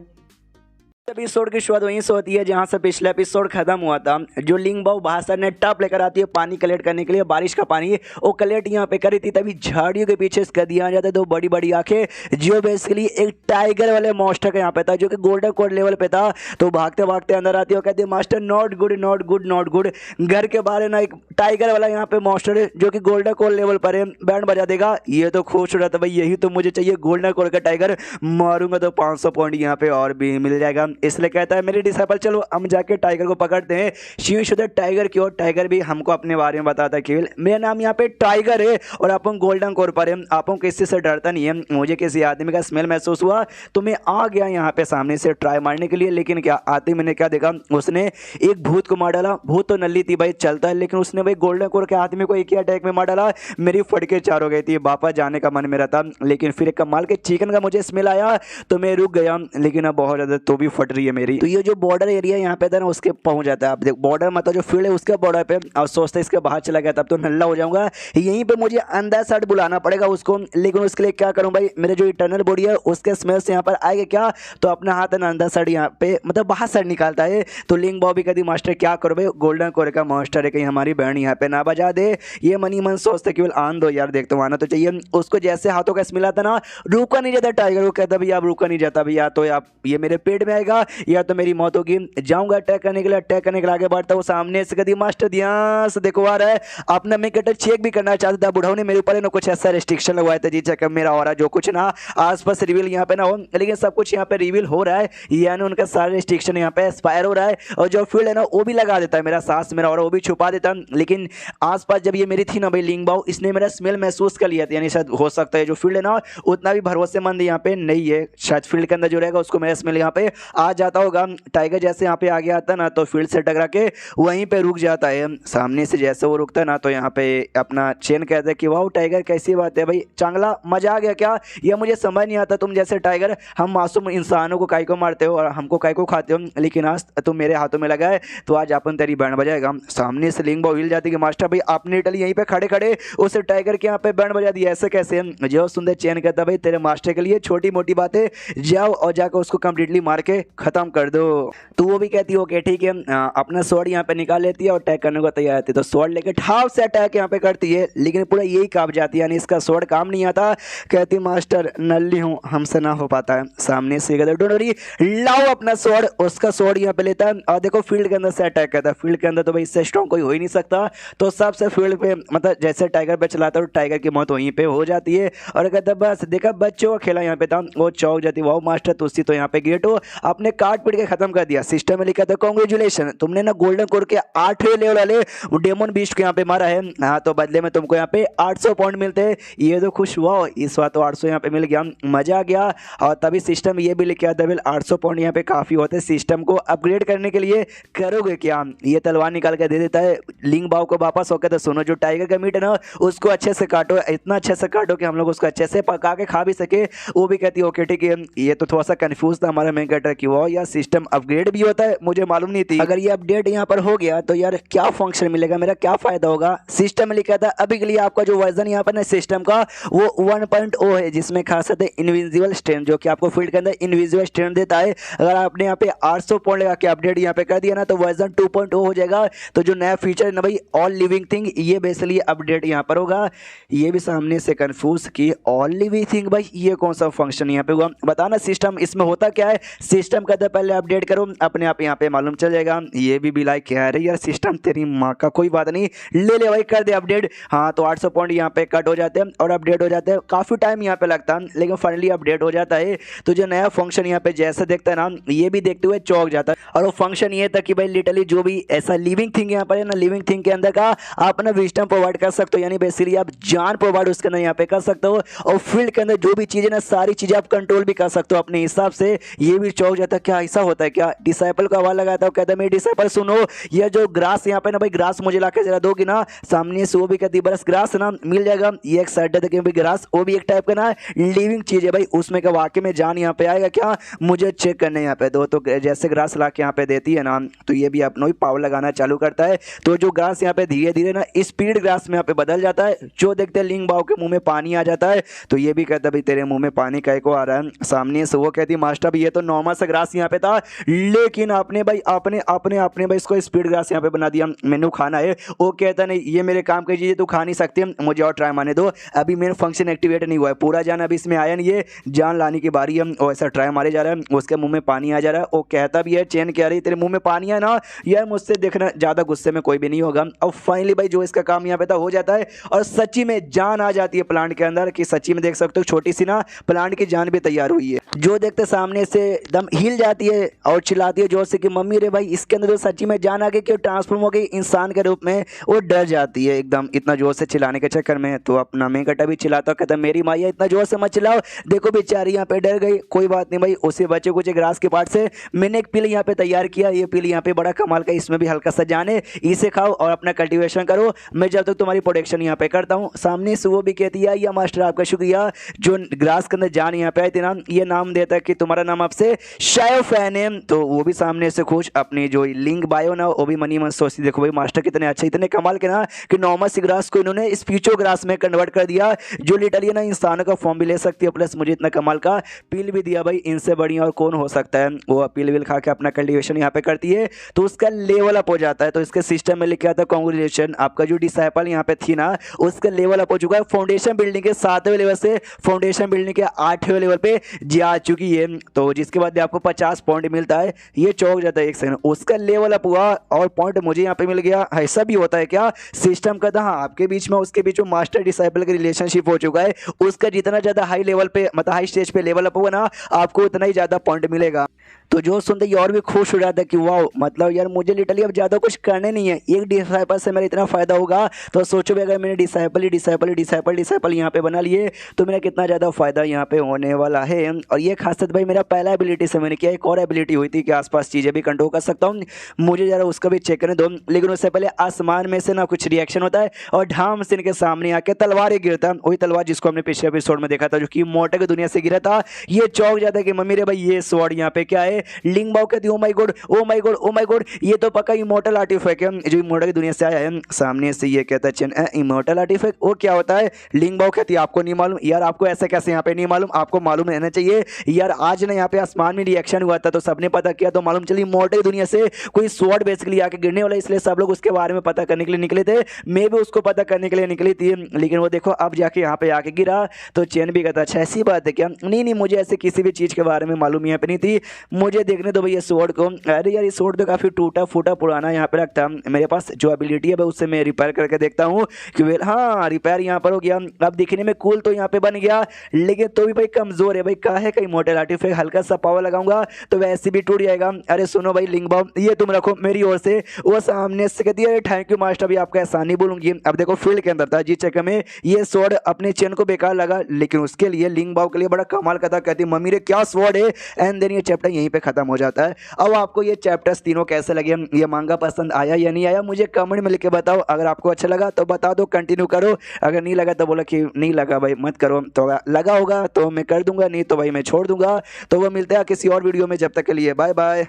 एपिसोड की शुरुआत वहीं से होती है जहां से पिछला एपिसोड खत्म हुआ था। जो लिंग बाव भाषण ने टप लेकर आती है पानी कलेक्ट करने के लिए, बारिश का पानी वो कलेक्ट यहाँ पे करी थी, तभी झाड़ियों के पीछे इसका दिया आ जाता दो बड़ी बड़ी आंखें, जो बेसिकली एक टाइगर वाले मॉन्स्टर का यहाँ पे था जो कि गोल्डन कोड लेवल पे था। तो भागते भागते अंदर आती है और कहती है master not good not good not good. घर के बाहर ना एक टाइगर वाला यहाँ पे मॉन्स्टर है जो कि गोल्डन कोड लेवल पर है, बैंड बजा देगा। ये तो खूबसूरत है भाई, यही तो मुझे चाहिए, गोल्डन कोड का टाइगर, मारूंगा तो 500 पॉइंट यहाँ पे और भी मिल जाएगा। इसलिए कहता है मेरे डिसाइपल चलो हम जाके टाइगर को पकड़ते हैं। शी शुद्ध टाइगर की ओर, टाइगर भी हमको अपने बारे में बताता है केवल मेरा नाम यहाँ पे टाइगर है और आप गोल्डन कोर पर है, आप किसी से डरता नहीं है। मुझे किसी आदमी का स्मेल महसूस हुआ तो मैं आ गया यहाँ पे सामने से ट्राई मारने के लिए, लेकिन क्या आते मैंने क्या देखा, उसने एक भूत को मार डाला। भूत तो नल्ली थी भाई, चलता है, लेकिन उसने भाई गोल्डन कोर के आदमी को एक ही अटैक में मार डाला। मेरी फटके चार हो गई थी, वापस जाने का मन मेरा था, लेकिन फिर एक कमाल के चिकन का मुझे स्मेल आया तो मैं रुक गया। लेकिन अब बहुत ज़्यादा तो भी फट रही है मेरी। तो ये जो बॉर्डर एरिया यहाँ पे था ना उसके पहुंच जाता है। आप देख बॉर्डर मतलब जो फील्ड है उसके बॉर्डर पे, और सोचते इसके बाहर चला गया तब तो नल्ला हो जाऊंगा। यहीं पे मुझे अंदर साइड बुलाना पड़ेगा उसको, लेकिन उसके लिए क्या करूं भाई, मेरे जो इटर्नल बॉडी है उसके स्मेल से यहाँ पर आएगा क्या, तो अपना हाथ है अंदर साइड यहाँ पे मतलब बाहर साइड निकालता है। तो लिंग बॉबी कहती मास्टर क्या करो भाई, गोल्डन कोर का मॉन्स्टर है, कहीं हमारी बहन यहाँ पे ना बजा दे। ये मनी मन सोचते केवल आन दो यार, देखते आना तो चाहिए। उसको जैसे हाथों का स्मेल आता ना रुका नहीं जाता टाइगर को, कहता भैया आप रुका नहीं जाता भैया, तो आप ये मेरे पेट में आएगा या तो मेरी मौत होगी। जाऊंगा अटैक करने के लिए आगे बढ़ता हूँ, सामने से कदी मास्टर ध्यान से देखो आ रहा है। आपने मैं कटर चेक भी करना चाहता था, बुढ़ाओ ने मेरे ऊपर ना कुछ ऐसा रिस्ट्रिक्शन लगवाया था जी चेक मेरा हो रहा जो कुछ ना आसपास रिवील यहाँ पे ना हो, लेकिन सब कुछ यहाँ पे रिवील हो रहा है, यानी उनका सारा रिस्ट्रिक्शन यहाँ पे एक्सपायर हो रहा है। और जो फील्ड है ना वो भी लगा देता है, मेरा सांस मेरा और वो भी छुपा देता है। लेकिन आसपास जब ये मेरी थी ना भाई लिंग बाव, इसने मेरा स्मेल महसूस कर लिया था, यानी शायद हो सकता है जो फील्ड है ना उतना भी भरोसेमंद यहाँ पे नहीं है, शायद फील्ड के अंदर जो रहेगा उसको मेरा स्मेल यहाँ पे आ जाता होगा। टाइगर जैसे यहाँ पे आगे आता है ना तो फील्ड से टकरा के वहीं पे रुक जाता है। सामने से जैसे वो रुकता है ना तो यहाँ पे अपना चेन कहता है कि वाह टाइगर कैसी बात है भाई, चांगला मजा आ गया क्या, यह मुझे समझ नहीं आता तुम जैसे टाइगर हम मासूम इंसानों को काय को मारते हो और हमको काय को खाते हो, लेकिन आज तुम मेरे हाथों में लगा है तो आज अपन तेरी बैंड बजाएगा। सामने से लिंग हिल जाती है कि मास्टर भाई आपने इटली यहीं पे खड़े खड़े उस टाइगर के यहाँ पे बैंड बजा दिया, ऐसे कैसे। जो सुंदर चैन कहता भाई तेरे मास्टर के लिए छोटी मोटी बातें, जाओ और जाकर उसको कंप्लीटली मार के खत्म कर दो। तो वो भी कहती है ओके ठीक है, अपना स्वॉर्ड यहाँ पे निकाल लेती है और अटैक करने को तैयार रहती है। तो स्वॉर्ड लेके ठाव से अटैक यहाँ पे करती है, लेकिन पूरा यही कांप जाती है, यानी इसका स्वॉर्ड काम नहीं आता। कहती मास्टर नल्ली हूँ हमसे ना हो पाता है। सामने से कहता डोंट वरी लाओ अपना स्वॉर्ड, उसका स्वॉर्ड यहाँ पे लेता है और देखो फील्ड के अंदर से अटैक करता है। फील्ड के अंदर तो भाई इससे स्ट्रॉन्ग कोई हो ही नहीं सकता, तो सबसे फील्ड पे मतलब जैसे टाइगर पे चलाता है टाइगर की मौत वहीं पे हो जाती है। और कहता बस देखा बच्चों का खेला यहाँ पे था, वो चौक जाती वाओ मास्टर तुसी तो यहाँ पे गेट हो, आपने काट पीट के खत्म कर दिया। सिस्टम में लिखा था कांग्रेचुलेशन, तुमने ना गोल्डन कोर के 8वें लेवल वाले डेमन बीस्ट को यहाँ पे मारा है। हाँ तो बदले में तुमको यहाँ पे 800 पॉइंट मिलते हैं, ये तो खुश हुआ इस बार तो 800 यहाँ पे मिल गया, मजा आ गया। और तभी सिस्टम ये भी लिखा था 800 पॉइंट यहाँ पे काफी होते हैं, सिस्टम को अपग्रेड करने के लिए करोगे क्या। ये तलवार निकाल के दे देता है लिंग बाव को वापस होकर, तो सुनो जो टाइगर का मीट है ना उसको अच्छे से काटो, इतना अच्छे से काटो कि हम लोग उसको अच्छे से पका के खा भी सके। वो भी कहती है ओके ठीक है। ये तो थोड़ा सा कंफ्यूज था हमारा मेन कैरेक्टर कि वो यार सिस्टम अपग्रेड भी होता है, मुझे मालूम नहीं थी। अगर ये अपडेट यहाँ पर हो गया तो यार क्या फंक्शन मिलेगा, मेरा क्या फायदा होगा। सिस्टम में लिखा था अभी के लिए आपका जो वर्जन यहाँ पर ना सिस्टम का वो 1.0 है, जिसमें खासियत है इनविजिबल स्ट्रेंथ, जो कि आपको फील्ड के अंदर इनविजिबल स्ट्रेंथ देता है। अगर आपने यहाँ पे 800 पॉइंट लगा के अपडेट यहाँ पे कर दिया ना तो वर्जन 2.0 हो जाएगा। तो जो नया फीचर है ना भाई ऑल लिविंग थिंग, ये बेसिकली अपडेट यहाँ पर होगा। ये भी सामने से कंफ्यूज कि ऑल लिविंग थिंग भाई ये कौन सा फंक्शन यहाँ पे हुआ, बताना सिस्टम इसमें होता क्या है। सिस्टम कहता है पहले अपडेट करो, अपने आप यहाँ पे मालूम चल जाएगा। ये भी बिलाई कह रही यार सिस्टम तेरी माँ का, कोई बात नहीं ले ले भाई कर दे अपडेट। हाँ तो 800 पॉइंट यहाँ पे कट हो जाते हैं और अपडेट हो जाते हैं, काफी टाइम यहाँ पे लगता है लेकिन फाइनली अपडेट हो जाता है। तो जो नया फंक्शन यहाँ पे जैसे देखता है ना ये भी देखते हुए चौक जाता है। और वो फंक्शन ये था कि भाई लिटरली जो भी ऐसा लिविंग थिंग यहाँ पर है ना, लिविंग थिंग के अंदर का आप अपना विजडम प्रोवाइड कर सकते हो, यानी बेसिकली आप जान प्रोवाइड उसके अंदर यहाँ पे कर सकते हो। और फील्ड के अंदर जो भी चीजें ना सारी चीजें आप कंट्रोल भी कर सकते हो अपने हिसाब से। ये भी चौक जाता है, क्या ऐसा होता है क्या। डिसाइपल का आवाज लगाता है, कहता है मेरे डिसाइपल सुनो ये जो ग्रास यहाँ पे ना भाई ग्रास मुझे लाके जरा दोगी ना। सामने से वो भी कहती है बरस ग्रास ना मिल जाएगा। ये एक साइड है ग्रास, वो भी एक टाइप का ना लिविंग चीज है भाई, उसमें का वाकई में जान यहाँ पे आएगा क्या, मुझे चेक करने यहाँ पे दो। तो जैसे ग्रास ला के यहाँ पे देती है ना तो ये भी अपना ही पावर लगाना चालू करता है। तो जो ग्रास यहाँ पे धीरे धीरे ना स्पीड ग्रास में यहाँ पे बदल जाता है। जो देखते हैं लिंग बाव के मुंह में पानी आ जाता है। तो ये भी कहता है भाई तेरे मुंह में पानी काहे को आ रहा है। सामने से वो कहती है मास्टर भाई ये तो नॉर्मल सा ग्रास यहाँ पे था, लेकिन आपने भाई आपने भाई इसको स्पीड ग्रास यहाँ पे बना दिया, मेनू खाना है। वो कहता नहीं ये मेरे काम की चीजें तू खा नहीं सकती, मुझे और ट्राई मारने दो, अभी मेरा फंक्शन एक्टिवेट नहीं हुआ है, पूरा जान अभी इसमें आया नहीं, ये जान लाने की बारी है। और ऐसा ट्राई मारे जा रहा है, उसके मुंह में पानी आ जा रहा है। वो कहता भी है चैन कह रही तेरे मुंह में पानी है ना यार, मुझसे देखना ज्यादा गुस्से में कोई भी नहीं होगा। और फाइनली भाई जो इसका काम यहाँ पे था हो जाता है और सच्ची में जान आ जाती है प्लांट के अंदर, कि सच्ची में देख सकते हो छोटी सी ना प्लांट की जान भी तैयार हुई है। जो देखते सामने से दम हिल जाती है और चिल्लाती है जोर से कि मम्मी रे भाई इसके अंदर तो सच्ची में जान आ गई कि ट्रांसफॉर्म हो गई इंसान के रूप में। वो डर जाती है एकदम इतना जोर से चिल्लाने के चक्कर में। तो अपना मेकटा भी चिल्लाता कहता मेरी माँ इतना जोर से मत चिल्लाओ, देखो बेचारी यहाँ पे डर गई। कोई बात नहीं भाई, उसे बचे कुछ ग्रास के पार्ट से मैंने एक पिल यहाँ पे तैयार किया, ये पिल यहाँ पे बड़ा कमाल का, इसमें भी हल्का सा जान है, इसे खाओ और अपना कल्टीवेशन करो, मैं जब तक तुम्हारी प्रोटेक्शन यहाँ पे करता हूँ। सामने से वो भी कहती है या मास्टर आपका शुक्रिया, जो ग्रास के अंदर जान यहाँ पे आई थी ना, ये नाम देता है कि तुम्हारा नाम आपसे शायोफैन है। तो वो भी सामने से खुश, अपनी जो लिंक बायो ना वो भी मनी मन सोचती देखो भाई मास्टर कितने अच्छे इतने कमाल के ना कि नॉर्मल सी ग्रास को इन्होंने स्पीचो ग्रास में कन्वर्ट कर दिया, जो लिटरली ना इंसानों का फॉर्म भी ले सकती है, प्लस मुझे इतना कमाल का पील भी दिया भाई, इनसे बढ़िया और कौन हो सकता है। वो पील विल खा के अपना कल्टीवेशन यहाँ पे करती है तो उसका लेवल अप हो जाता है। तो इसके सिस्टम में लिखा था कांग्रेचुलेशन, आपका जो डिसाइपल यहाँ पे थी ना उसका लेवल अप हो चुका है, फाउंडेशन बिल्डिंग के 7वें लेवल से फाउंडेशन बिल्डिंग के 8वें लेवल पे जा चुकी है। तो जिसके बाद आपको 50 पॉइंट मिलता है। ये चौक जाता है एक सेकंड, उसका लेवल अप हुआ और पॉइंट मुझे यहाँ पे मिल गया। ऐसा भी होता है क्या सिस्टम का था। हाँ आपके बीच में उसके बीच में मास्टर डिसाइपल का रिलेशनशिप हो चुका है, उसका जितना ज्यादा हाई लेवल पे मतलब हाई स्टेज पे लेवल अप हुआ ना आपको उतना ही ज्यादा पॉइंट मिलेगा। तो जो सुनते ही और भी खुश हो जाता है कि वाह, मतलब यार मुझे लिटरली अब ज़्यादा कुछ करने नहीं है, एक डिसाइपल से मेरा इतना फ़ायदा होगा। तो सोचो भी अगर मैंने डिसाइपल यहाँ पे बना लिए तो मेरा कितना ज़्यादा फ़ायदा यहाँ पे होने वाला है। और ये खासियत भाई मेरा पहला एबिलिटी से मैंने किया। एक और एबिलिटी हुई थी कि आसपास चीज़ें भी कंट्रोल कर सकता हूँ, मुझे ज़रा उसका भी चेक करने दो। लेकिन उससे पहले आसमान में से ना कुछ रिएक्शन होता है और ढाम से इनके सामने आके तलवार गिरता है, वही तलवार जिसको हमने पिछले एपिसोड में देखा था, जो कि मोटा की दुनिया से गिरा था। ये चौंक जाता है कि मम्मी रे भाई ये स्वॉर्ड यहाँ पे क्या है। लिंग बाओ कहती है oh my God oh my God oh my God, ये तो पक्का इमोर्टल आर्टिफैक्ट है जो मोटा की दुनिया से आया है। सामने से ये कहता है चैन इमोर्टल आर्टिफैक्ट वो क्या होता है। लिंग बाओ कहती है आपको नहीं मालूम यार, आपको ऐसे कैसे यहाँ पे नहीं मालूम, आपको मालूम रहना चाहिए यार। आज ना यहाँ पे आसमान में रिएक्शन हुआ था तो सबने पता किया तो मालूम चली मोटे की दुनिया से कोई स्वॉर्ड बेसिकली आके गिरने वाला, इसलिए सब लोग उसके बारे में पता करने के लिए निकले थे। मैं भी उसको पता करने के लिए निकली थी, लेकिन वो देखो अब जाके यहाँ पे आके गिरा। तो चैन भी कहता अच्छा ऐसी बात है क्या। नहीं मुझे ऐसे किसी भी चीज़ के बारे में मालूम यहाँ पे नहीं थी, मुझे देखने दो भैया स्वॉर्ड को। अरे यार ये स्वॉर्ड तो काफ़ी टूटा फूटा पुराना यहाँ पे रखता, मेरे पास जो एबिलिटी है उससे मैं रिपेयर करके देखता हूँ कि वेल हाँ रिपेयर यहाँ पर हो गया। अब दिखने में कूल तो यहाँ पे बन गया, लेकिन तो भी भाई कमज़ोर है भाई, का है कहीं मोटे आर्टिफैक्ट हल्का सा पावर लगाऊंगा तो वैसे भी टूट जाएगा। अरे सुनो भाई लिंग बाओ ये तुम रखो मेरी ओर से। वो सामने से कहती है थैंक यू मास्टर, अभी आपका एहसान नहीं बोलूंगी। अब देखो फील्ड के अंदर था जिस चक्कर में ये स्वॉर्ड अपने चेन को बेकार लगा, लेकिन उसके लिए लिंग बाओ के लिए बड़ा कमाल का था। कहती मम्मी रे क्या स्वॉर्ड है। एंड देन ये चैप्टर यहीं पे खत्म हो जाता है। अब आपको ये चैप्टर्स तीनों कैसे लगे, ये मांगा पसंद आया या नहीं आया, मुझे कमेंट में लिख के बताओ। अगर आपको अच्छा लगा तो बता दो कंटिन्यू करो, अगर नहीं लगा तो बोला कि नहीं लगा भाई मत करो, तो लगा होगा तो मैं कर दूंगा, नहीं तो भाई मैं छोड़ दूंगा। तो वो मिलता है किसी और वीडियो में, जब तक के लिए बाय बाय।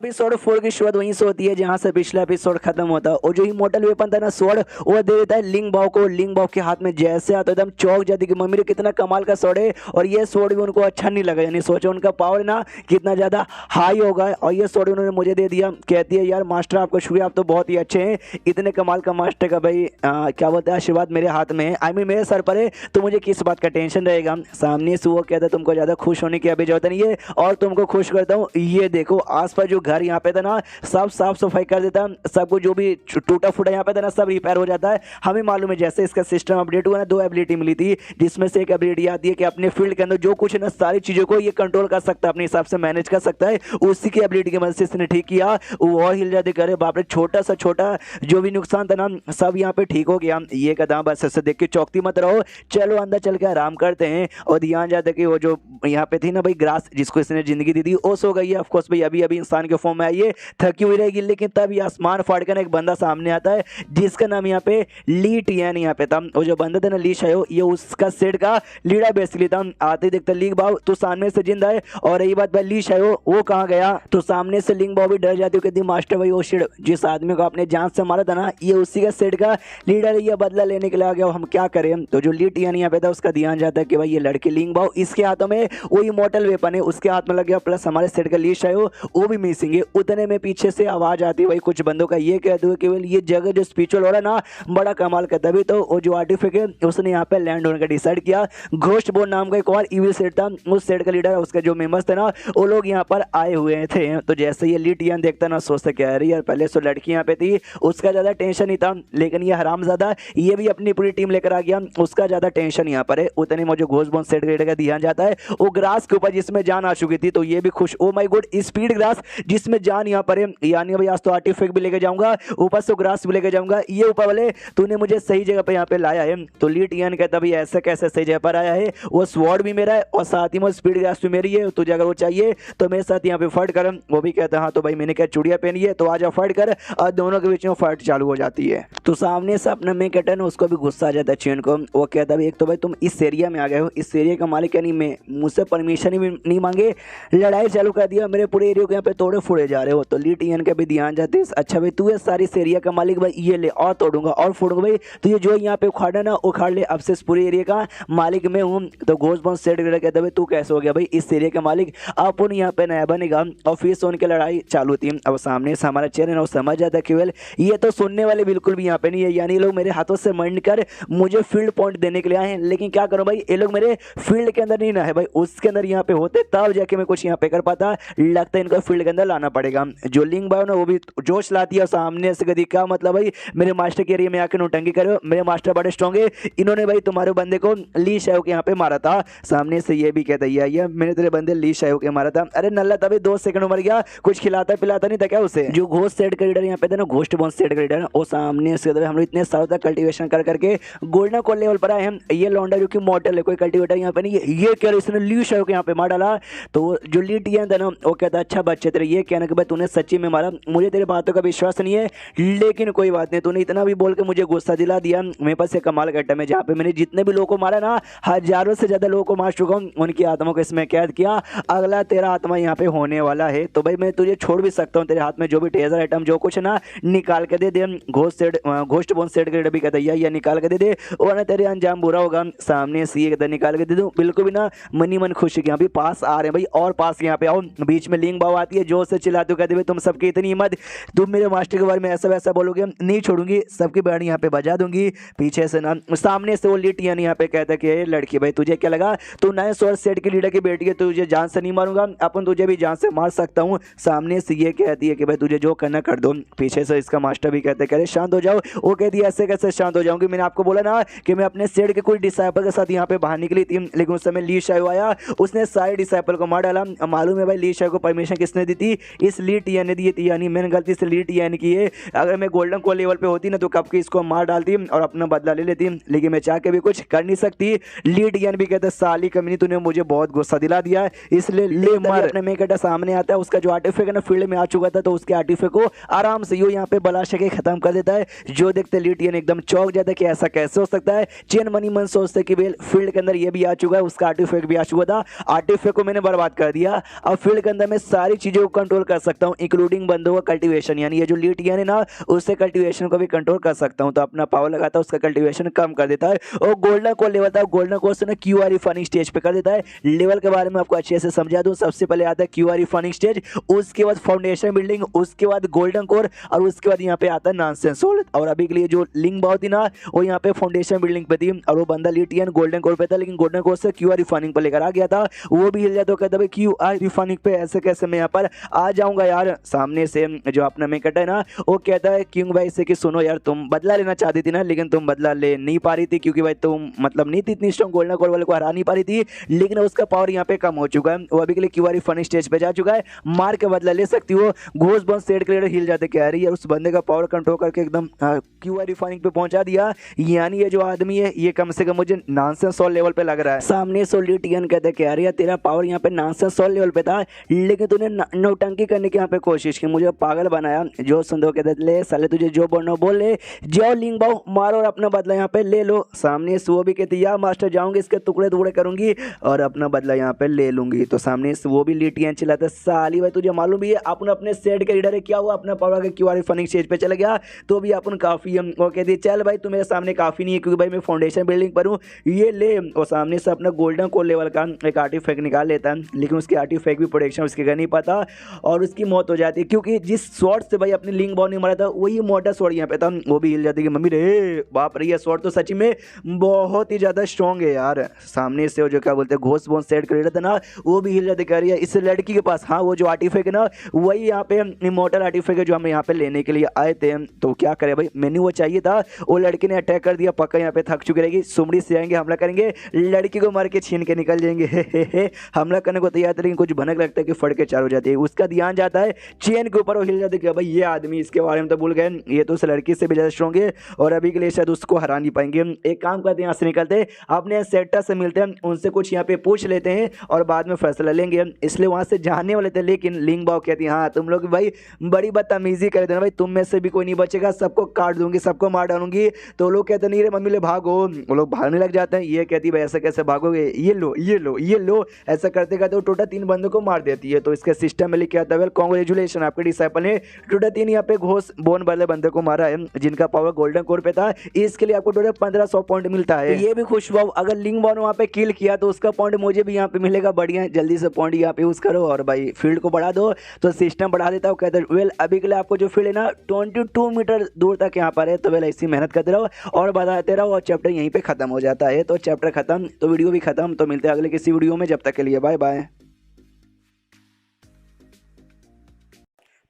एपिसोड 4 की शुरुआत वहीं से होती है जहां से पिछला एपिसोड खत्म होता है। और जो इमोर्टल वेपन था ना स्वॉर्ड, वो दे देता है लिंग बाओ को। लिंग बाओ के हाथ में जैसे आता एकदम चौंक जाती कि मम्मी रे कितना कमाल का स्वॉर्ड है। और ये स्वॉर्ड भी उनको अच्छा नहीं लगा, यानी सोचो उनका पावर ना कितना ज़्यादा हाई होगा। और ये स्वॉर्ड उन्होंने मुझे दे दिया। कहती है यार मास्टर आपको शुक्रिया, आप तो बहुत ही अच्छे हैं, इतने कमाल का मास्टर का भाई क्या बोलते हैं आशीर्वाद मेरे हाथ में है, आई मीन मेरे सर पर है, तो मुझे किस बात का टेंशन रहेगा। सामने से वो कहता है तुमको ज़्यादा खुश होने की अभी जरूरत नहीं है, और तुमको खुश करता हूँ। ये देखो आसपास जो घर यहाँ पे था ना सब साफ सफाई कर देता है, सब कुछ जो भी टूटा फूटा यहाँ पे था ना सब रिपेयर हो जाता है। हमें मालूम है जैसे इसका सिस्टम अपडेट हुआ ना 2 एबिलिटी मिली थी, जिसमें से एक एबिलिटी आती है कि अपने फील्ड के अंदर जो कुछ है ना सारी चीज़ों को ये कंट्रोल कर सकता है, अपने हिसाब से मैनेज कर सकता है। उसी की एबिलिटी की मदद से इसने ठीक किया। वो और हिल जाते करे बाप रे, छोटा सा छोटा जो भी नुकसान था ना सब यहाँ पे ठीक हो गया। ये कदम बस ऐसे देख के चौकती मत रहो, चलो अंदर चल के आराम करते हैं। और ध्यान जाता है कि वो जो यहाँ पे थी ना भाई ग्रास जिसको इसने जिंदगी दी थी वो सो गई है। ऑफकोर्स भाई अभी अभी इंसान के फॉर्म में आई है, थकी हुई रहेगी। लेकिन तब ये आसमान फाड़ कर एक बंदा सामने आता है जिसका नाम यहाँ पे ली टियान यहाँ पे था। वो जो बंदा था ना ली शायो, ये उसका सेट का लीडर बेसिकली था। आते देखता लिंग बाओ तो सामने से जिंदा है। और रही बात भाई ली शायो वो कहाँ गया, तो सामने से लिंग बाओ भी डर जाती है, कहती मास्टर भाई वो शिड जिस आदमी को आपने जान से मारा था ना ये उसी का सेट का लीडर है, ये बदला लेने के लिए आ गया, हम क्या करें। तो जो ली टियान यहाँ पे था उसका ध्यान जाता है कि भाई ये लड़की लिंग बाओ इसके हाथों में वो इमोर्टल वेपन है, उसके हाथ में लग गया, प्लस हमारे सेट का ली शायो वो भी मिसिंग है। उतने में पीछे से आवाज आती है भाई कुछ बंदों का, ये कह दो केवल ये जगह जो स्पिरिचुअल हो रहा है ना बड़ा कमाल का। तभी तो वो जो आर्टिफैक्ट है उसने यहाँ पे लैंड होने का डिसाइड किया। घोस्ट बोर्ड नाम का एक और इविल सेट था, उस सेट का लीडर उसके जो मेंबर्स थे ना वो लोग यहाँ पर आए हुए थे। तो जैसे ये लीटियन देखता ना सोचता क्या है यार पहले तो लड़की यहाँ पे थी उसका ज़्यादा टेंशन नहीं था, लेकिन ये हरामज़ादा ये भी अपनी पूरी टीम लेकर आ गया, उसका ज़्यादा टेंशन यहाँ पर है। उतने में जो घोस्ट बोर्ड सेट का ध्यान जाता है वो ग्रास के ऊपर जिसमें जान आ चुकी थी, तो ये भी खुश oh my God speed grass जिसमें जान यहाँ पर है, यानी भाई आज तो आर्टिफैक्ट भी लेके जाऊंगा ऊपर से ग्रास भी लेके जाऊंगा, ये ऊपर वाले तूने मुझे सही जगह पे यहाँ पे लाया है। तो ली टियन कहता भाई ऐसे कैसे सही जगह पर आया है, वो स्वॉर्ड भी मेरा है और साथ ही में स्पीड ग्रास भी मेरी है, तुझे अगर वो चाहिए तो मेरे साथ यहाँ पे फाइट कर। वो भी कहता हाँ तो भाई मैंने क्या चूड़िया पहनी है तो आजा फाइट कर, और दोनों के बीच में फाइट चालू हो जाती है। तो सामने से अपने में कहता है उसको भी गुस्सा आ जाता है चैन को, वो कहता भाई एक तो भाई तुम इस एरिया में आ गए हो, इस एरिया का मालिक यानी मैं, मुझसे परमिशन ही नहीं मांगे लड़ाई चालू कर दिया, मेरे पूरे एरिया को यहाँ पे तोड़े फोड़े जा रहे हो। तो ली टियन के भी ध्यान जाते अच्छा भाई तू है सारी एरिया का मालिक, भाई ये ले और तोड़ूंगा और फोड़ूंगा भाई, तो ये जो यहाँ पे उखाड़ा ना उखाड़ ले, अब से इस पूरे एरिया का मालिक मैं हूँ। तो घोस्ट बॉन्ड सेट करके कहता भाई तू कैसे हो गया भाई इस एरिया का मालिक, अपन यहाँ पे नया बनेगा। और फिर से उनकी लड़ाई चालू थी। अब सामने से हमारा चेहरा ना समझ जाता केवल ये तो सुनने वाले बिल्कुल भी यहाँ पे नहीं है, यानी लोग मेरे हाथों से मंड कर मुझे फील्ड पॉइंट देने के लिए आए हैं, लेकिन क्या करूँ भाई ये लोग मेरे फील्ड के अंदर नहीं ना है भाई, उसके अंदर यहाँ पे होते तब जाके मैं कुछ यहाँ पे कर पाता, लगता है इनको फील्ड के अंदर लाना पड़ेगा। जो लिंग बायो ना वो भी जोश लाती है, सामने से कदी क्या मतलब भाई मेरे मास्टर के एरिया में आके नौटंकी करो, मेरे मास्टर बड़े स्ट्रॉन्ग है, इन्होंने भाई तुम्हारे बंदे को ली शायो के यहाँ पे मारा था। सामने से ये भी कहता है ये मैंने तेरे बंदे ली शायो के मारा था। अरे नल्ला तभी 2 सेकंड मर गया, कुछ खिलाता पिलाता नहीं था क्या उसे। जो घोस्ट सेट क्रीडर यहाँ पे था ना, घोस्ट बोन सेट क्रीडर, वो सामने से हम लोग इतने सालों तक कल्टीवेशन कर करके गोल्डन को लेवल पर आए हैं। ये लौंडा जो कि मॉडल है, कोई कल्टीवेटर यहाँ पे नहीं है। ये क्या इसने ली शायो के यहाँ पे मार डाला। तो जो ली टीएन था ना वो कहता अच्छा बच्चे तेरे ये कहना कि भाई तूने सच्ची में मारा, मुझे तेरे बातों का विश्वास नहीं है, लेकिन कोई बात नहीं, तूने इतना भी बोल के मुझे गुस्सा दिला दिया। मेरे पास एक कमाल का आइटम है जहाँ पे मैंने जितने भी लोगों को मारा ना, हजारों से ज्यादा लोगों को मार चुका हूँ, उनकी आत्मा को इसमें कैद किया। अगला तेरा आत्मा यहाँ पे होने वाला है, तो भाई मैं तुझे छोड़ भी सकता हूँ। तेरे हाथ में जो भी टेजर आइटम जो कुछ ना निकाल के दे दे। घोस्ट बोन सेट ग्रेड भी कहता है या निकाल के दे दे, वरना तेरे अंजाम बुरा होगा। सामने से ये कहता निकाल के दे दूँ, बिल्कुल भी ना मनी मन खुशी के यहाँ भी पास आ रहे हैं भाई, और पास यहाँ पे आओ। बीच में लिंग बाव आती है, जोर से चिल्लाते कहते भाई तुम सबकी इतनी हिम्मत, तुम मेरे मास्टर के बारे में ऐसा वैसा बोलोगे, नहीं छोड़ूंगी, सबकी बैंड यहाँ पे बजा दूंगी। पीछे से ना सामने से वो लिटियन यहाँ पे कहता कि लड़की भाई तुझे क्या लगा, तू नए सोर सेट की लीडर की बेटी है, तुझे जान से नहीं मारूंगा, अपन तुझे भी जान से मार सकता हूँ। सामने से ये कहती है कि भाई तुझे जो करना कर दो। पीछे से इसका मास्टर भी कहते कह रहे शांत हो जाओ। वो कहती है ऐसे कैसे शांत हो जाऊंगी, मैंने आपको बोला ना कि मैं अपने सेट के कोई डिसाइपल के साथ यहाँ पे बाहर निकली थी, लेकिन उस समय ली शायो आया, उसने सारे डिसाइपल को मार डाला। मालूम है भाई ली शायो को परमिशन किसने दी थी, इस ली टीएन ने दी थी, यानी मैंने गलती से ली टीएन की है। अगर मैं गोल्डन को लेवल पे होती ना तो कब की इसको मार डालती और अपना बदला ले लेती, लेकिन मैं चाह के भी कुछ कर नहीं सकती। ली टीएन भी कहता साली कमीनी तूने मुझे बहुत गुस्सा दिला दिया, इसलिए ले मार। अपने में कहता सामने आता है, उसका जो आर्टिफैक्ट है ना फील्ड में आ चुका था, तो उसके आर्टिफैक्ट को आराम से यूं यहाँ पे बलाशा के खत्म कर देता है। जो देखते ली टीएन एकदम चौंक जाता है कि ऐसा कैसे हो सकता है। चेन मनी मन सोचते कि बेल फील्ड के अंदर ये भी आ चुका है, उसका आर्टिफैक्ट भी आ चुका था, आर्टिफैक्ट को मैंने बर्बाद कर दिया। अब फील्ड के अंदर मैं सारी चीजों को कंट्रोल कर सकता हूँ, इंक्लूडिंग बंदों का कल्टीवेशन, यानी ये जो ली टीएन है ना उससे कल्टीवेशन को भी कंट्रोल कर सकता हूँ। तो अपना पावर लगाता है, उसका कल्टीवेशन कम कर देता है। और गोल्डन को लेवल था, गोल्डन को उसने क्यूआर रिफाइनिंग स्टेज पे कर देता है। लेवल के बारे में आपको अच्छे से समझा दूं, सबसे पहले आता है क्यूआर रिफाइनिंग स्टेज, उसके बाद फाउंडेशन बिल्डिंग, उसके बाद गोल्डन कोर, और उसके बाद यहाँ पे आता है नॉनसेंस सोल। और अभी के लिए जो लिंक बाव थी ना वो यहाँ पे फाउंडेशन बिल्डिंग पे थी, और वो बंदा लिटियन गोल्डन कोर पे था, लेकिन गोल्डन कोर से क्यूआर रिफाइनिंग पे लेकर आ गया था। वो भी हिल जाता तो कहता भाई क्यूआर रिफाइनिंग पे ऐसे कैसे मैं यहाँ पर आ जाऊंगा यार। सामने से जो अपना मेकट है ना वो कहता है किंग भाई से कि सुनो यार तुम बदला लेना चाहती थी ना, लेकिन तुम बदला ले नहीं पा रही थी, क्योंकि भाई तुम मतलब नहीं थी इतनी स्ट्रॉन्ग, गोल्डन कोर वाले को हरा नहीं पा रही थी, लेकिन उसका पावर यहाँ पे कम हो चुका है। वो अभी के लिए क्यूआर फनी स्टेज पे जा चुका है, मार के बदला ले सकती हो। घोस्ट बन सेट क्रिएटर हिल जाते कह रही है, उस बंदे का पावर कंट्रोल करके एकदम क्यूआर रिफाइनिंग पे पहुंचा दिया। यानी ये जो आदमी है ये कम से कम मुझे नॉनसेंस सोल लेवल पे लग रहा है। सामने सोलिटियन कहते कह रही है तेरा पावर यहाँ पे नॉनसेंस सोल लेवल पे था, लेकिन तूने नौटंकी करने की यहाँ पे कोशिश की, मुझे पागल बनाया। जो सुंदर कहते ले साले तुझे जो बोलना बोल ले, जाओ लिंग बाओ मारो और अपना बदला यहाँ पे ले लो। सामने से वो भी कहती या मास्टर जाऊंगी इसके टुकड़े टुकड़े करूंगी और अपना बदला यहाँ पे ले लूंगी। तो सामने से वो भी लिटियन चिल्लाता साली भाई तुझे मालूम भी है अपन अपने सेट के लीडर है, क्या हुआ अपना पावर के क्यूआर फनिंग स्टेज पे चला गया तो भी अपन काफी है। वो कहती चल भाई तू मेरे सामने काफी नहीं है, क्योंकि भाई मैं फाउंडेशन बिल्डिंग पर हूँ, ये ले। और सामने से अपना गोल्डन कोर लेवल का एक आर्टिफैक्ट निकाल लेता है, लेकिन उसकी आर्टिफैक्ट भी प्रोटेक्शन उसके कर नहीं पाता और उसकी मौत हो जाती है, क्योंकि जिस शॉट से भाई अपनी लिंक बॉल नहीं मारा था वही मोटा शॉट यहाँ पे था। वो भी हिल जाती है कि मम्मी रे बाप रे, ये शॉट तो सच में बहुत ही ज्यादा स्ट्रॉन्ग है यार। सामने से वो जो क्या बोलते हैं घोस्ट बोन सेट क्रिएटर था ना वो भी हिल जाती कह रही है इस लड़की के पास, हाँ वो जो आर्टिफैक्ट है ना वही यहाँ पे इमॉर्टल आर्टिफैक्ट है जो हम यहाँ पे लेने के लिए आए थे। तो क्या करे भाई, मैंने वो चाहिए था, वो लड़की ने अटैक कर दिया, पक्का यहाँ पे थक चुकी रहेगी, सुमड़ी से आएंगे हमला करेंगे, लड़की को मार के छीन के निकल जाएंगे। हमला करने को तैयार था, लेकिन कुछ भनक लगता है कि फट के चार हो जाती है। उसका ध्यान जाता है चेन के ऊपर, वो हिल जाती है कि भाई ये आदमी इसके बारे में तो भूल गए, ये तो उस लड़की से भी ज्यादा स्ट्रॉन्ग है और अभी के लिए शायद उसको हरा नहीं पाएंगे। एक काम करते हैं यहाँ से निकलते अपने सेक्टर से मिलते हैं, उनसे कुछ यहाँ पे पूछ लेते हैं और बाद में फैसला लेंगे। इसलिए वहां से जाने वाले थे, लेकिन लिंग बाव कहती है हाँ तुम लोग भाई बड़ी बदतमीजी कर देना भाई, तुम में से भी कोई नहीं बचेगा, सबको काट दूंगी, सबको मार डालूंगी। तो लोग कहते नहीं रे मम्मी ले भागो, वो लोग भागने लग जाते हैं। ये कहती भाई ऐसा कैसे भागोगे, ये लो ये लो ये लो, ऐसा करते करते वो टोटल 3 बंदों को मार देती है। तो इसके सिस्टम में लिखा था वेल कांग्रेचुलेशन आपके डिसाइपल ने टोटल 3 यहाँ पे घोष बोन वाले बंदे को मारा है, जिनका पावर गोल्डन कोर पे था, इसके लिए आपको टोटल 1500 पॉइंट मिलता है। ये भी खुश हुआ, अगर लिंग बॉन वहाँ पे किल किया तो उसका पॉइंट मुझे भी यहाँ पे मिलेगा। बढ़िया जल्दी से पॉइंट यहाँ पे यूज करो और भाई फील्ड को बढ़ा दो। तो सिस्टम बढ़ा देता हूँ, कहते वेल अभी के लिए आपको जो फील्ड है ना 22 मीटर दूर तक यहाँ पर है, तो वेल ऐसी मेहनत करते रहो और बताते रहो और चैप्टर यहीं पे खत्म हो जाता है। तो चैप्टर खत्म तो वीडियो भी खत्म, तो मिलते हैं अगले किसी वीडियो में, जब तक के लिए बाय बाय।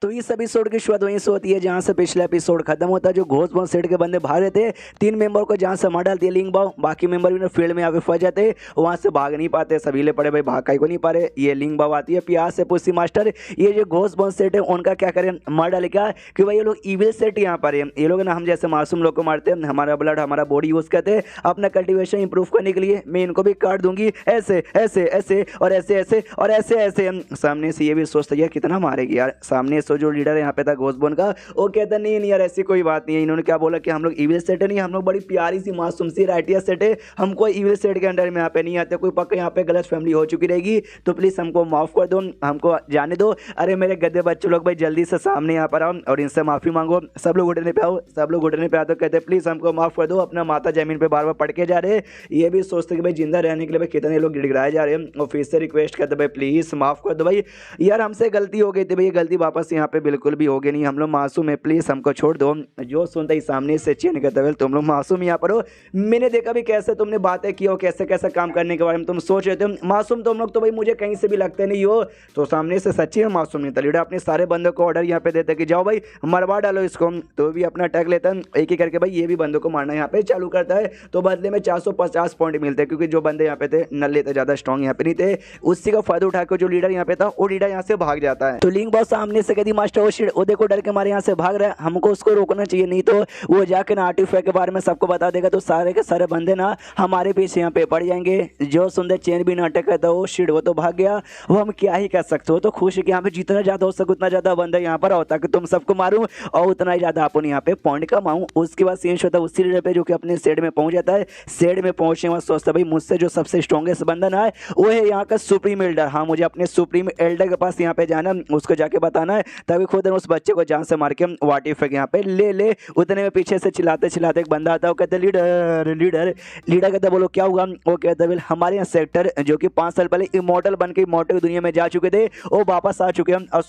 तो इस एपिसोड की शुरुआत वहीं से होती है जहां से पिछला एपिसोड खत्म होता है। जो घोस्ट बॉम्ब सेट के बंदे भाग रहे थे, 3 मेंबर को जहां से मार डालती है लिंग बाव, बाकी मेंबर भी फील्ड में आके फंस जाते, वहां से भाग नहीं पाते, सभी ले पड़े भाई, भाग काई को नहीं पा रहे। ये लिंग बाव आती है प्यार से पूछती मास्टर ये जो घोस्ट बॉम्ब सेट है उनका क्या करें, मार डाले क्या कि भाई ये लोग इविल सेट यहाँ पर है, ये लोग ना हम जैसे मासूम लोग को मारते हैं, हमारा ब्लड हमारा बॉडी यूज करते हैं अपना कल्टिवेशन इंप्रूव करने के लिए, मैं इनको भी काट दूंगी ऐसे ऐसे ऐसे और ऐसे ऐसे और ऐसे ऐसे। सामने से ये भी सोचता है यार कितना मारेगी यार, सामने से जो लीडर है यहाँ पे था घोस्टबॉन का, वो कहता नहीं यार ऐसी कोई बात नहीं है। इन्होंने क्या बोला कि हम लोग इविल सेट है, नहीं हम लोग बड़ी प्यारी सी मासूम सी राइटिया सेट है, हमको इविल सेट के अंडर में यहाँ पे नहीं आते, कोई पक्का यहाँ पे गलत फैमिली हो चुकी रहेगी, तो प्लीज हमको माफ कर दो, हमको जाने दो। अरे मेरे गद्दे बच्चे लोग भाई जल्दी से सामने यहाँ पर आओ और इनसे माफी मांगो, सब लोग घुटने पे आओ, सब लोग घुटने पे आओ, तो कहते प्लीज हमको माफ कर दो, अपना माता जमीन पे बार बार पड़ के जा रहे। ये भी सोचते कि भाई जिंदा रहने के लिए भाई कितने लोग गिड़गिड़ाए जा रहे हैं, और फिर से रिक्वेस्ट करते भाई प्लीज माफ कर दो भाई, यार हमसे गलती हो गई थी भाई, ये गलती वापस यहाँ पे बिल्कुल भी होगी नहीं, हम लोग मासूम है, प्लीज हमको छोड़ दो। जो सुनता ही सामने से चेन कहता है तुम लोग मासूम यहाँ पर हो, मैंने देखा भी कैसे तुमने बातें की हो, कैसे कैसे काम करने के बारे में तुम सोच रहे थे, मासूम तुम लोग तो भाई मुझे कहीं से भी लगते नहीं हो। तो सामने से सच्ची में मासूम नहीं था, लीडर अपने सारे बंदों को ऑर्डर यहाँ पे देते कि जाओ भाई मरवा डालो इसको, तो भी अपना अटैक लेता है एक ही करके भाई, ये भी बंदों को मारना यहाँ पे चालू करता है। तो बदले में 450 पॉइंट मिलते हैं, क्योंकि जो बंदे यहाँ पे थे न लेते ज्यादा स्ट्रॉन्ग यहाँ पे नहीं थे, उसी का फायदा उठाकर जो लीडर यहाँ पे था वो लीडर यहाँ से भाग जाता है। तो लिंग बॉस सामने से कहती मास्टर वो देखो डर के मारे यहाँ से भाग रहा है, हमको उसको रोकना चाहिए, नहीं तो वो जाके ना आर्टिफैक्ट के बारे में सबको बता देगा, तो सारे के सारे बंदे ना हमारे पीछे यहाँ पे पड़ जाएंगे। जो सुंदर चेन भी नाटक करता वो शिट वो तो भाग गया, वो हम क्या ही कर सकते हो। तो खुश है कि यहाँ पे जितना ज्यादा हो सके उतना ज्यादा बंदा यहाँ पर होता कि तुम सबको मारूं और उतना ही ज्यादा अपन यहाँ पे पॉइंट कमाऊं। उसके बाद सीन होता है उसी लीडर पे जो कि अपने सेड में पहुंच जाता है। सेड में पहुंचने वाला सोचता भाई मुझसे जो सबसे स्ट्रॉन्गेस्ट बंदा ना है वो है यहाँ का सुप्रीम एल्डर, हाँ मुझे अपने सुप्रीम एल्डर के पास यहाँ पे जाना, उसको जाके बताना है, तभी खुद उस बच्चे को जान से मार के वाट इफेक्ट यहाँ पे ले ले। उतने में पीछे से चिल्लाते चिल्लाते एक बंदा आता है, वो कहते लीडर लीडर लीडर कहता बोलो क्या हुआ, वो कहता है हमारे यहाँ सेक्टर जो कि 5 साल पहले इमॉर्टल बन के इमॉर्टल की दुनिया में जा चुके थे वो वापस आ चुके हैं, और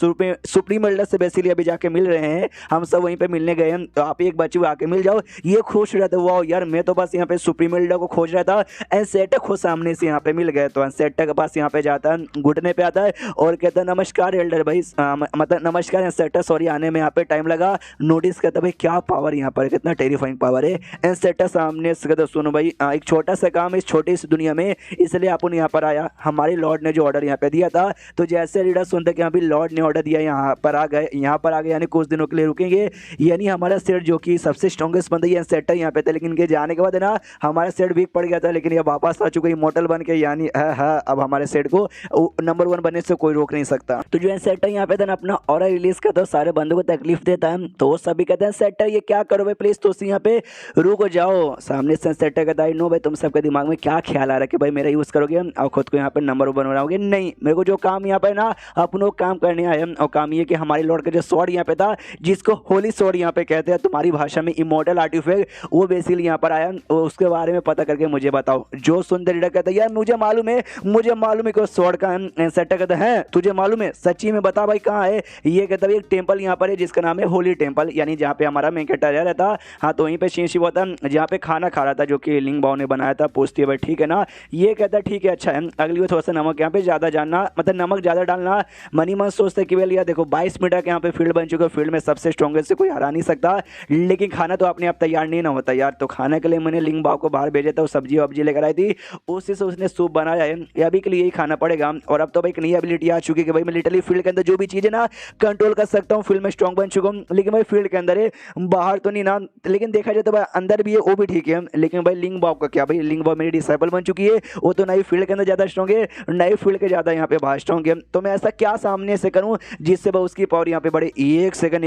सुप्रीम एल्डर से बेसिकली अभी जाके मिल रहे हैं, हम सब वहीं पे मिलने गए हैं, तो आप एक बच्चे को आके मिल जाओ। ये खुश रहते वाह यार मैं तो बस यहाँ पे सुप्रीम एल्डर को खोज रहा था, एनसेटा खुद सामने से यहाँ पे मिल गए। तो एनसेटा के पास यहाँ पे जाता है, घुटने पे आता है और कहता है नमस्कार एल्डर भाई, मतलब नमस्कार एनसेटा, सॉरी आने में यहाँ पे टाइम लगा। नोटिस करता भाई क्या पावर यहाँ पर, कितना टेरिफाइंग पावर है। एनसेटा सामने से कहता सुनो भाई एक छोटा सा काम है इस छोटी सी दुनिया में, इसलिए अपन यहाँ पर आया, हमारे लॉर्ड ने जो ऑर्डर यहाँ पे दिया था। तो जैसे लीडर सुनते कि अभी लॉर्ड ने ऑर्डर दिया यहाँ पर आ गए यानी कुछ दिनों के लिए रुकेंगे, यानी हमारा सेट जो कि सबसे स्ट्रॉन्गेस्ट बंदा ये सेट यहाँ पे था, लेकिन इनके जाने के बाद ना हमारा सेट वीक पड़ गया था, लेकिन ये वापस आ चुके इमॉर्टल बन के, यानी अब हमारे सेट को नंबर 1 बनने से कोई रोक नहीं सकता। तो जो सेटर यहाँ पे था ना अपना ऑरा रिलीज करता है, सारे बंदों को तकलीफ देता है, तो सभी कहते हैं सेटर ये क्या करो भाई प्लीज, तो यहाँ पे रुक जाओ। सामने से सेटर कहता है नो भाई तुम सबके दिमाग में क्या ख्याल आ रहा है कि भाई मेरा यूज करोगे और खुद को यहाँ पे नंबर 1 बनाओगे, नहीं मेरे को जो काम यहाँ पे ना अपनों काम करने आए, और काम ये कि हमारे लॉर्ड का जो स्वॉर्ड यहाँ पे था जिसको होली स्वॉर्ड यहाँ पे कहते हैं तुम्हारी भाषा में इमॉर्टल आर्टिफैक्ट, वो बेसिकली यहाँ पर आया, उसके बारे में पता करके मुझे बताओ। जो सुंदर लीडर कहता है यार मुझे मालूम है कि स्वॉर्ड का सेटर कहता है तुझे मालूम है सच्ची में बता भाई कहाँ है। ये कहता है एक टेंपल यहाँ पर है जिसका नाम है होली टेंपल, यानी जहाँ पे हमारा मेन कैरेक्टर रह रहा था, हाँ तो वहीं पे शिव होता जहाँ पे खाना खा रहा था जो कि लिंग बाव ने बनाया था। पूछती है भाई ठीक है ना, ये कहता है ठीक है अच्छा है, अगली बार थोड़ा सा नमक यहाँ पे ज़्यादा जानना, मतलब नमक ज़्यादा डालना। मनी मन सोचते कि भैया देखो 22 मीटर के यहाँ पे फील्ड बन चुका है, फील्ड में सबसे स्ट्रॉन्गेस्ट से कोई हरा नहीं सकता, लेकिन खाना तो अपने आप तैयार नहीं ना होता यार। तो खाने के लिए मैंने लिंग बाव को बाहर भेजा था, सब्जी वब्जी लेकर आई थी, उसी से उसने सूप बनाया है, अभी के लिए ही खाना पड़ेगा। और अब तो भाई एक नई एबिलिटी आ चुकी है कि भाई मैं लिटरली फील्ड के अंदर जो भी चीज़ें ना कंट्रोल कर सकता हूँ, फील्ड में स्ट्रॉन्ग बन चुका हूँ, लेकिन भाई फील्ड के अंदर है बाहर तो नहीं ना, लेकिन देखा जाए तो भाई अंदर भी है वो भी ठीक है, लेकिन भाई लिंग बाव का क्या भाई, लिंग बाव मेरी डिसाइपल बन चुकी है, वो तो नई फील्ड के अंदर ज़्यादा स्ट्रॉन्ग है, नई फील्ड के ज़्यादा यहाँ पे बाहर स्ट्रॉन्ग है। तो मैं ऐसा क्या सामने से करूँ जिससे भाई उसकी पावर यहाँ पे बढ़े। एक सेकंड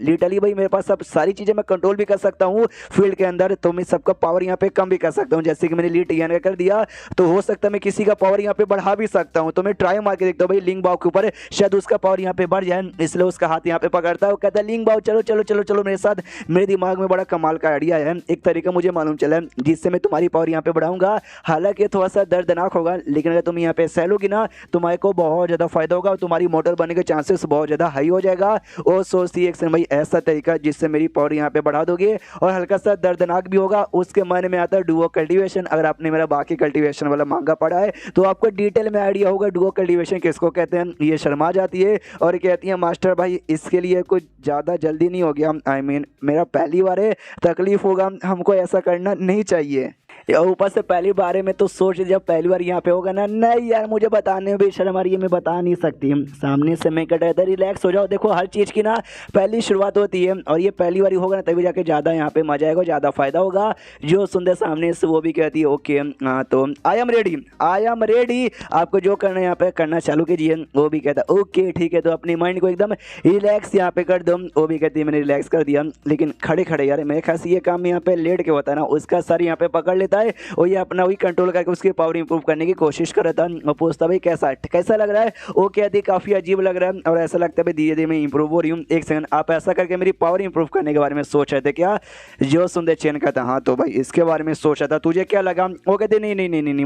लिटरली भाई मेरे पास सब सारी चीज़ें मैं कंट्रोल भी कर सकता हूँ फील्ड के अंदर, तो मैं सबका पावर यहाँ पे कम भी कर सकता हूँ, जैसे कि मैंने लीड यान कर दिया, तो हो सकता है मैं किसी का पावर यहाँ पे बढ़ा भी सकता हूँ। तो मैं ट्राई मार के देखता हूँ भाई लिंग बाव के ऊपर शायद उसका पावर यहाँ पे बढ़ जाए, इसलिए उसका हाथ यहाँ पे पकड़ता है, वो कहता है लिंग बाव चलो चलो चलो चलो मेरे साथ। मेरे दिमाग में बड़ा कमाल का आइडिया है, एक तरीका मुझे मालूम चला जिससे मैं तुम्हारी पावर यहाँ पे बढ़ाऊंगा, हालांकि थोड़ा सा दर्दनाक होगा, लेकिन अगर तुम यहाँ पे सहलोगी ना तुम्हारे को बहुत ज़्यादा फायदा होगा और तुम्हारी मोटर बनने के चांसेस बहुत ज़्यादा हाई हो जाएगा। और सोचती है भाई ऐसा तरीका जिससे मेरी पावर यहाँ पे बढ़ा दोगे और हल्का सा दर्दनाक भी होगा। उसके मन में आता है डुओ कल्टीवेशन, अगर आपने मेरा बाकी कल्टीवेशन वाला मांगा पड़ा है तो आपको डिटेल में आइडिया होगा डुओ कल्टीवेशन किसको कहते हैं। ये शर्मा जाती है और कहती है मास्टर भाई इसके लिए कुछ ज़्यादा जल्दी नहीं हो गया, आई मीन मेरा पहली बार है, तकलीफ होगा, हमको ऐसा करना नहीं चाहिए। या ऊपर से पहली बार में तो सोच जब पहली बार यहाँ पे होगा ना, नहीं यार मुझे बताने में भी शर्म आ रही है, मैं बता नहीं सकती। सामने से मैं कट रहता है, रिलैक्स हो जाओ। देखो हर चीज़ की ना पहली शुरुआत होती है और ये पहली बार होगा ना तभी जाके ज़्यादा यहाँ पे मजा आएगा, ज़्यादा फायदा होगा। जो सुनते सामने से वो भी कहती है ओके हाँ तो I am ready, I am ready, आपको जो करना है यहाँ पे करना चालू कीजिए। वो भी कहता है ओके ठीक है, तो अपनी माइंड को एकदम रिलैक्स यहाँ पे कर दो। वो भी कहती है मैंने रिलैक्स कर दिया, लेकिन खड़े खड़े यार मेरे ख्याल से ये काम यहाँ पे लेट के होता है ना, उसका सर यहाँ पे पकड़ लेता है और ये अपना वही कंट्रोल करके उसकी पावर इंप्रूव करने की कोशिश कर रहा था। और पूछता भाई कैसा कैसा लग रहा है, वो कहती काफ़ी अजीब लग रहा है और ऐसा लगता है भाई धीरे धीरे मैं इंप्रूव हो रही हूँ। एक सेकंड, आप ऐसा करके मेरी पावर इंप्रूव करने के बारे में सोच रहे थे क्या? जो सुनते चैन कहता हाँ तो भाई इसके बारे में सोचा था, तुझे क्या लगा? वो कहते नहीं नहीं नहीं नहीं,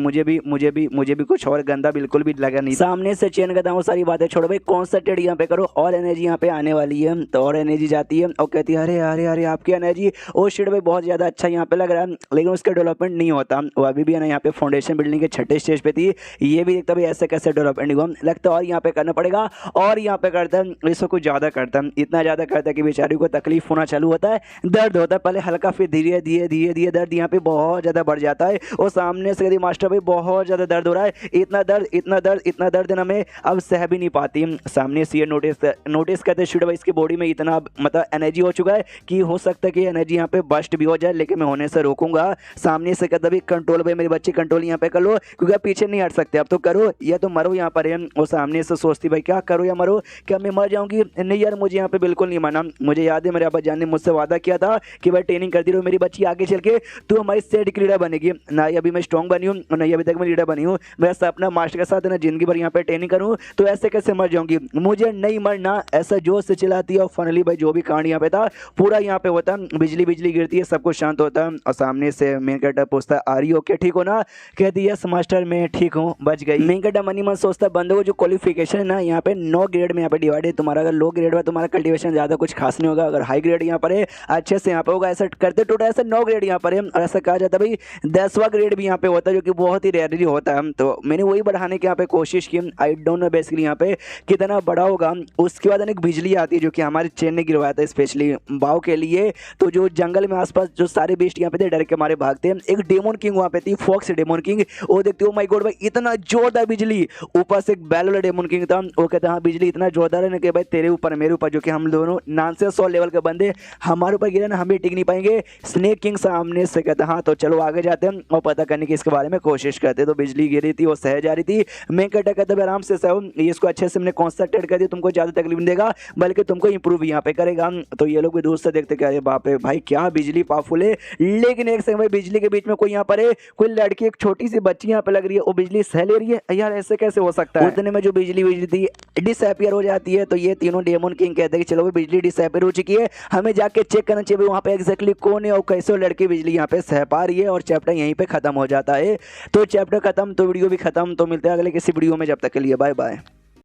मुझे भी कुछ और गंदा बिल्कुल भी लगा नहीं। सामने से चैन कहता वो सारी बातें छोड़ो भाई, कॉन्सेंट्रेट यहाँ पे करो, और एनर्जी यहाँ पे आने वाली है। तो और एनर्जी जाती है और कहती है अरे अरे अरे आपकी एनर्जी ओ शिट भाई बहुत ज़्यादा अच्छा यहाँ पे लग रहा है, लेकिन उसका डेवलपमेंट नहीं होता। वो अभी भी है ना यहाँ पे फाउंडेशन बिल्डिंग के छठे स्टेज पे थी, ये भी देखता भाई ऐसे कैसे डेवलपमेंट हुआ, लगता है और यहाँ पे करना पड़ेगा। और यहाँ पे करता है इसको कुछ ज़्यादा करता है, इतना ज़्यादा करता है कि बेचारी को तकलीफ होना चालू होता है, दर्द होता है पहले हल्का, फिर धीरे धीरे धीरे धीरे दर्द यहाँ पे बहुत ज़्यादा बढ़ जाता है। और सामने से कहती मास्टर भाई बहुत ज़्यादा दर्द हो रहा है, इतना दर्द इतना दर्द इतना दर्द ना मैं अब सह भी नहीं पाती। सामने से ये नोटिस करते शुड भाई इसकी बॉडी में इतना मतलब एनर्जी हो चुका है कि हो सकता है कि एनर्जी यहाँ पे बस्ट भी हो जाए, लेकिन मैं होने से रोकूंगा। सामने से कहता भाई कंट्रोल भाई मेरे बच्चे कंट्रोल यहाँ पे कर लो, क्योंकि आप पीछे नहीं हट सकते, अब तो करो या तो मरो यहाँ पर। और सामने से सोचती भाई क्या करो या मरो, क्या मैं मर जाऊंगी? नहीं यार मुझे यहाँ पे बिल्कुल नहीं माना, मुझे याद है मेरे अब्बा जान ने मुझसे वादा किया था कि भाई ट्रेनिंग करती रहो मेरी बच्ची, आगे चल के तू हमारी सेट की लीडर बनेगी। ना अभी मैं स्ट्रॉन्ग बनी हूँ, ना अभी तक मैं लीडर बनी हूँ, मेरा सपना मास्टर के साथ ना जिंदगी भर यहाँ पे ट्रेनिंग करूँ, तो ऐसे कैसे मर जाऊंगी? मुझे नहीं मरना। ऐसा जोश से चिल्लाती है और फाइनली भाई जो भी कांड यहाँ पे था पूरा यहाँ पे होता, बिजली बिजली गिरती है, सब कुछ शांत होता है। और सामने से मेन कैरेक्टर पूछता है आर यू ओके, ठीक हो ना? कहती है यस मास्टर मैं ठीक हूँ, बच गई। मेन कैरेक्टर मनी मन सोचता है बंदों को जो क्वालिफिकेशन है ना यहाँ पे 9 ग्रेड में यहाँ पे डिवाइड है। तुम्हारा अगर लो ग्रेड में तुम्हारा कल्टीवेशन ज़्यादा कुछ खास नहीं होगा, अगर हाई ग्रेड यहाँ पर है अच्छे से यहाँ पे होगा। ऐसा करते टोटल ऐसे 9 ग्रेड यहाँ पर है, और ऐसा कहा जाता है भाई 10वां ग्रेड भी यहाँ पे होता है, जो कि बहुत ही रेयरली होता है। तो मैंने वही बढ़ाने की यहाँ पे कोशिश की। आई डोंट नो बेसिकली यहाँ पे कितना बड़ा होगा। उसके बाद एक बिजली आती है जो कि हमारे चेन ने गिरवाया था स्पेशली बाव के लिए। तो जो जंगल में आसपास जो सारे बेस्ट यहाँ पे थे डर के मारे भागते हैं। एक डेमोन किंग वहाँ पे थी, फॉक्स डेमोन किंग, वो देखते हो माय गॉड भाई इतना जोरदार बिजली। ऊपर से एक बैल वाला डेमोन किंग था, वो कहता हाँ बिजली इतना जोरदार है ना कि भाई तेरे ऊपर मेरे ऊपर, जो कि हम दोनों 9 से 100 लेवल के बंदे हमारे ऊपर गिरे ना, हम भी टिक नहीं पाएंगे। स्नेक किंग सामने से कहता हाँ तो चलो आगे जाते हैं और पता करने की इसके बारे में कोशिश करते। तो बिजली गिरी थी, वो सह जा रही थी। मैं कहता आराम से सहो, इसको अच्छे से मैंने कॉन्सेंट्रेट कर दिया, तुमको ज़्यादा तकलीफ नहीं देगा बल्कि तुमको इंप्रूव यहाँ पे करेगा। तो ये लोग भी दूर से देखते क्या बाप रे भाई क्या बिजली पावरफुल है। लेकिन एक सेकंड भाई बिजली के बीच में कोई यहाँ पर है, कोई लड़की एक छोटी सी बच्ची यहाँ पे लग रही है, वो बिजली सह ले रही है। यार ऐसे कैसे हो सकता है? उतने में जो बिजली थी डिसअपियर हो जाती है। तो ये तीनों डेमन किंग कहते हैं कि चलो बिजली डिसअपियर हो चुकी है, हमें जाके चेक करना चाहिए वहाँ पे एग्जैक्टली कौन है और कैसे लड़की बिजली यहाँ पे सह पा रही है। और चैप्टर यहीं पे खत्म हो जाता है। तो चैप्टर खत्म तो वीडियो भी खत्म। तो मिलते हैं अगले किसी वीडियो में, जब तक के लिए बाय बाय।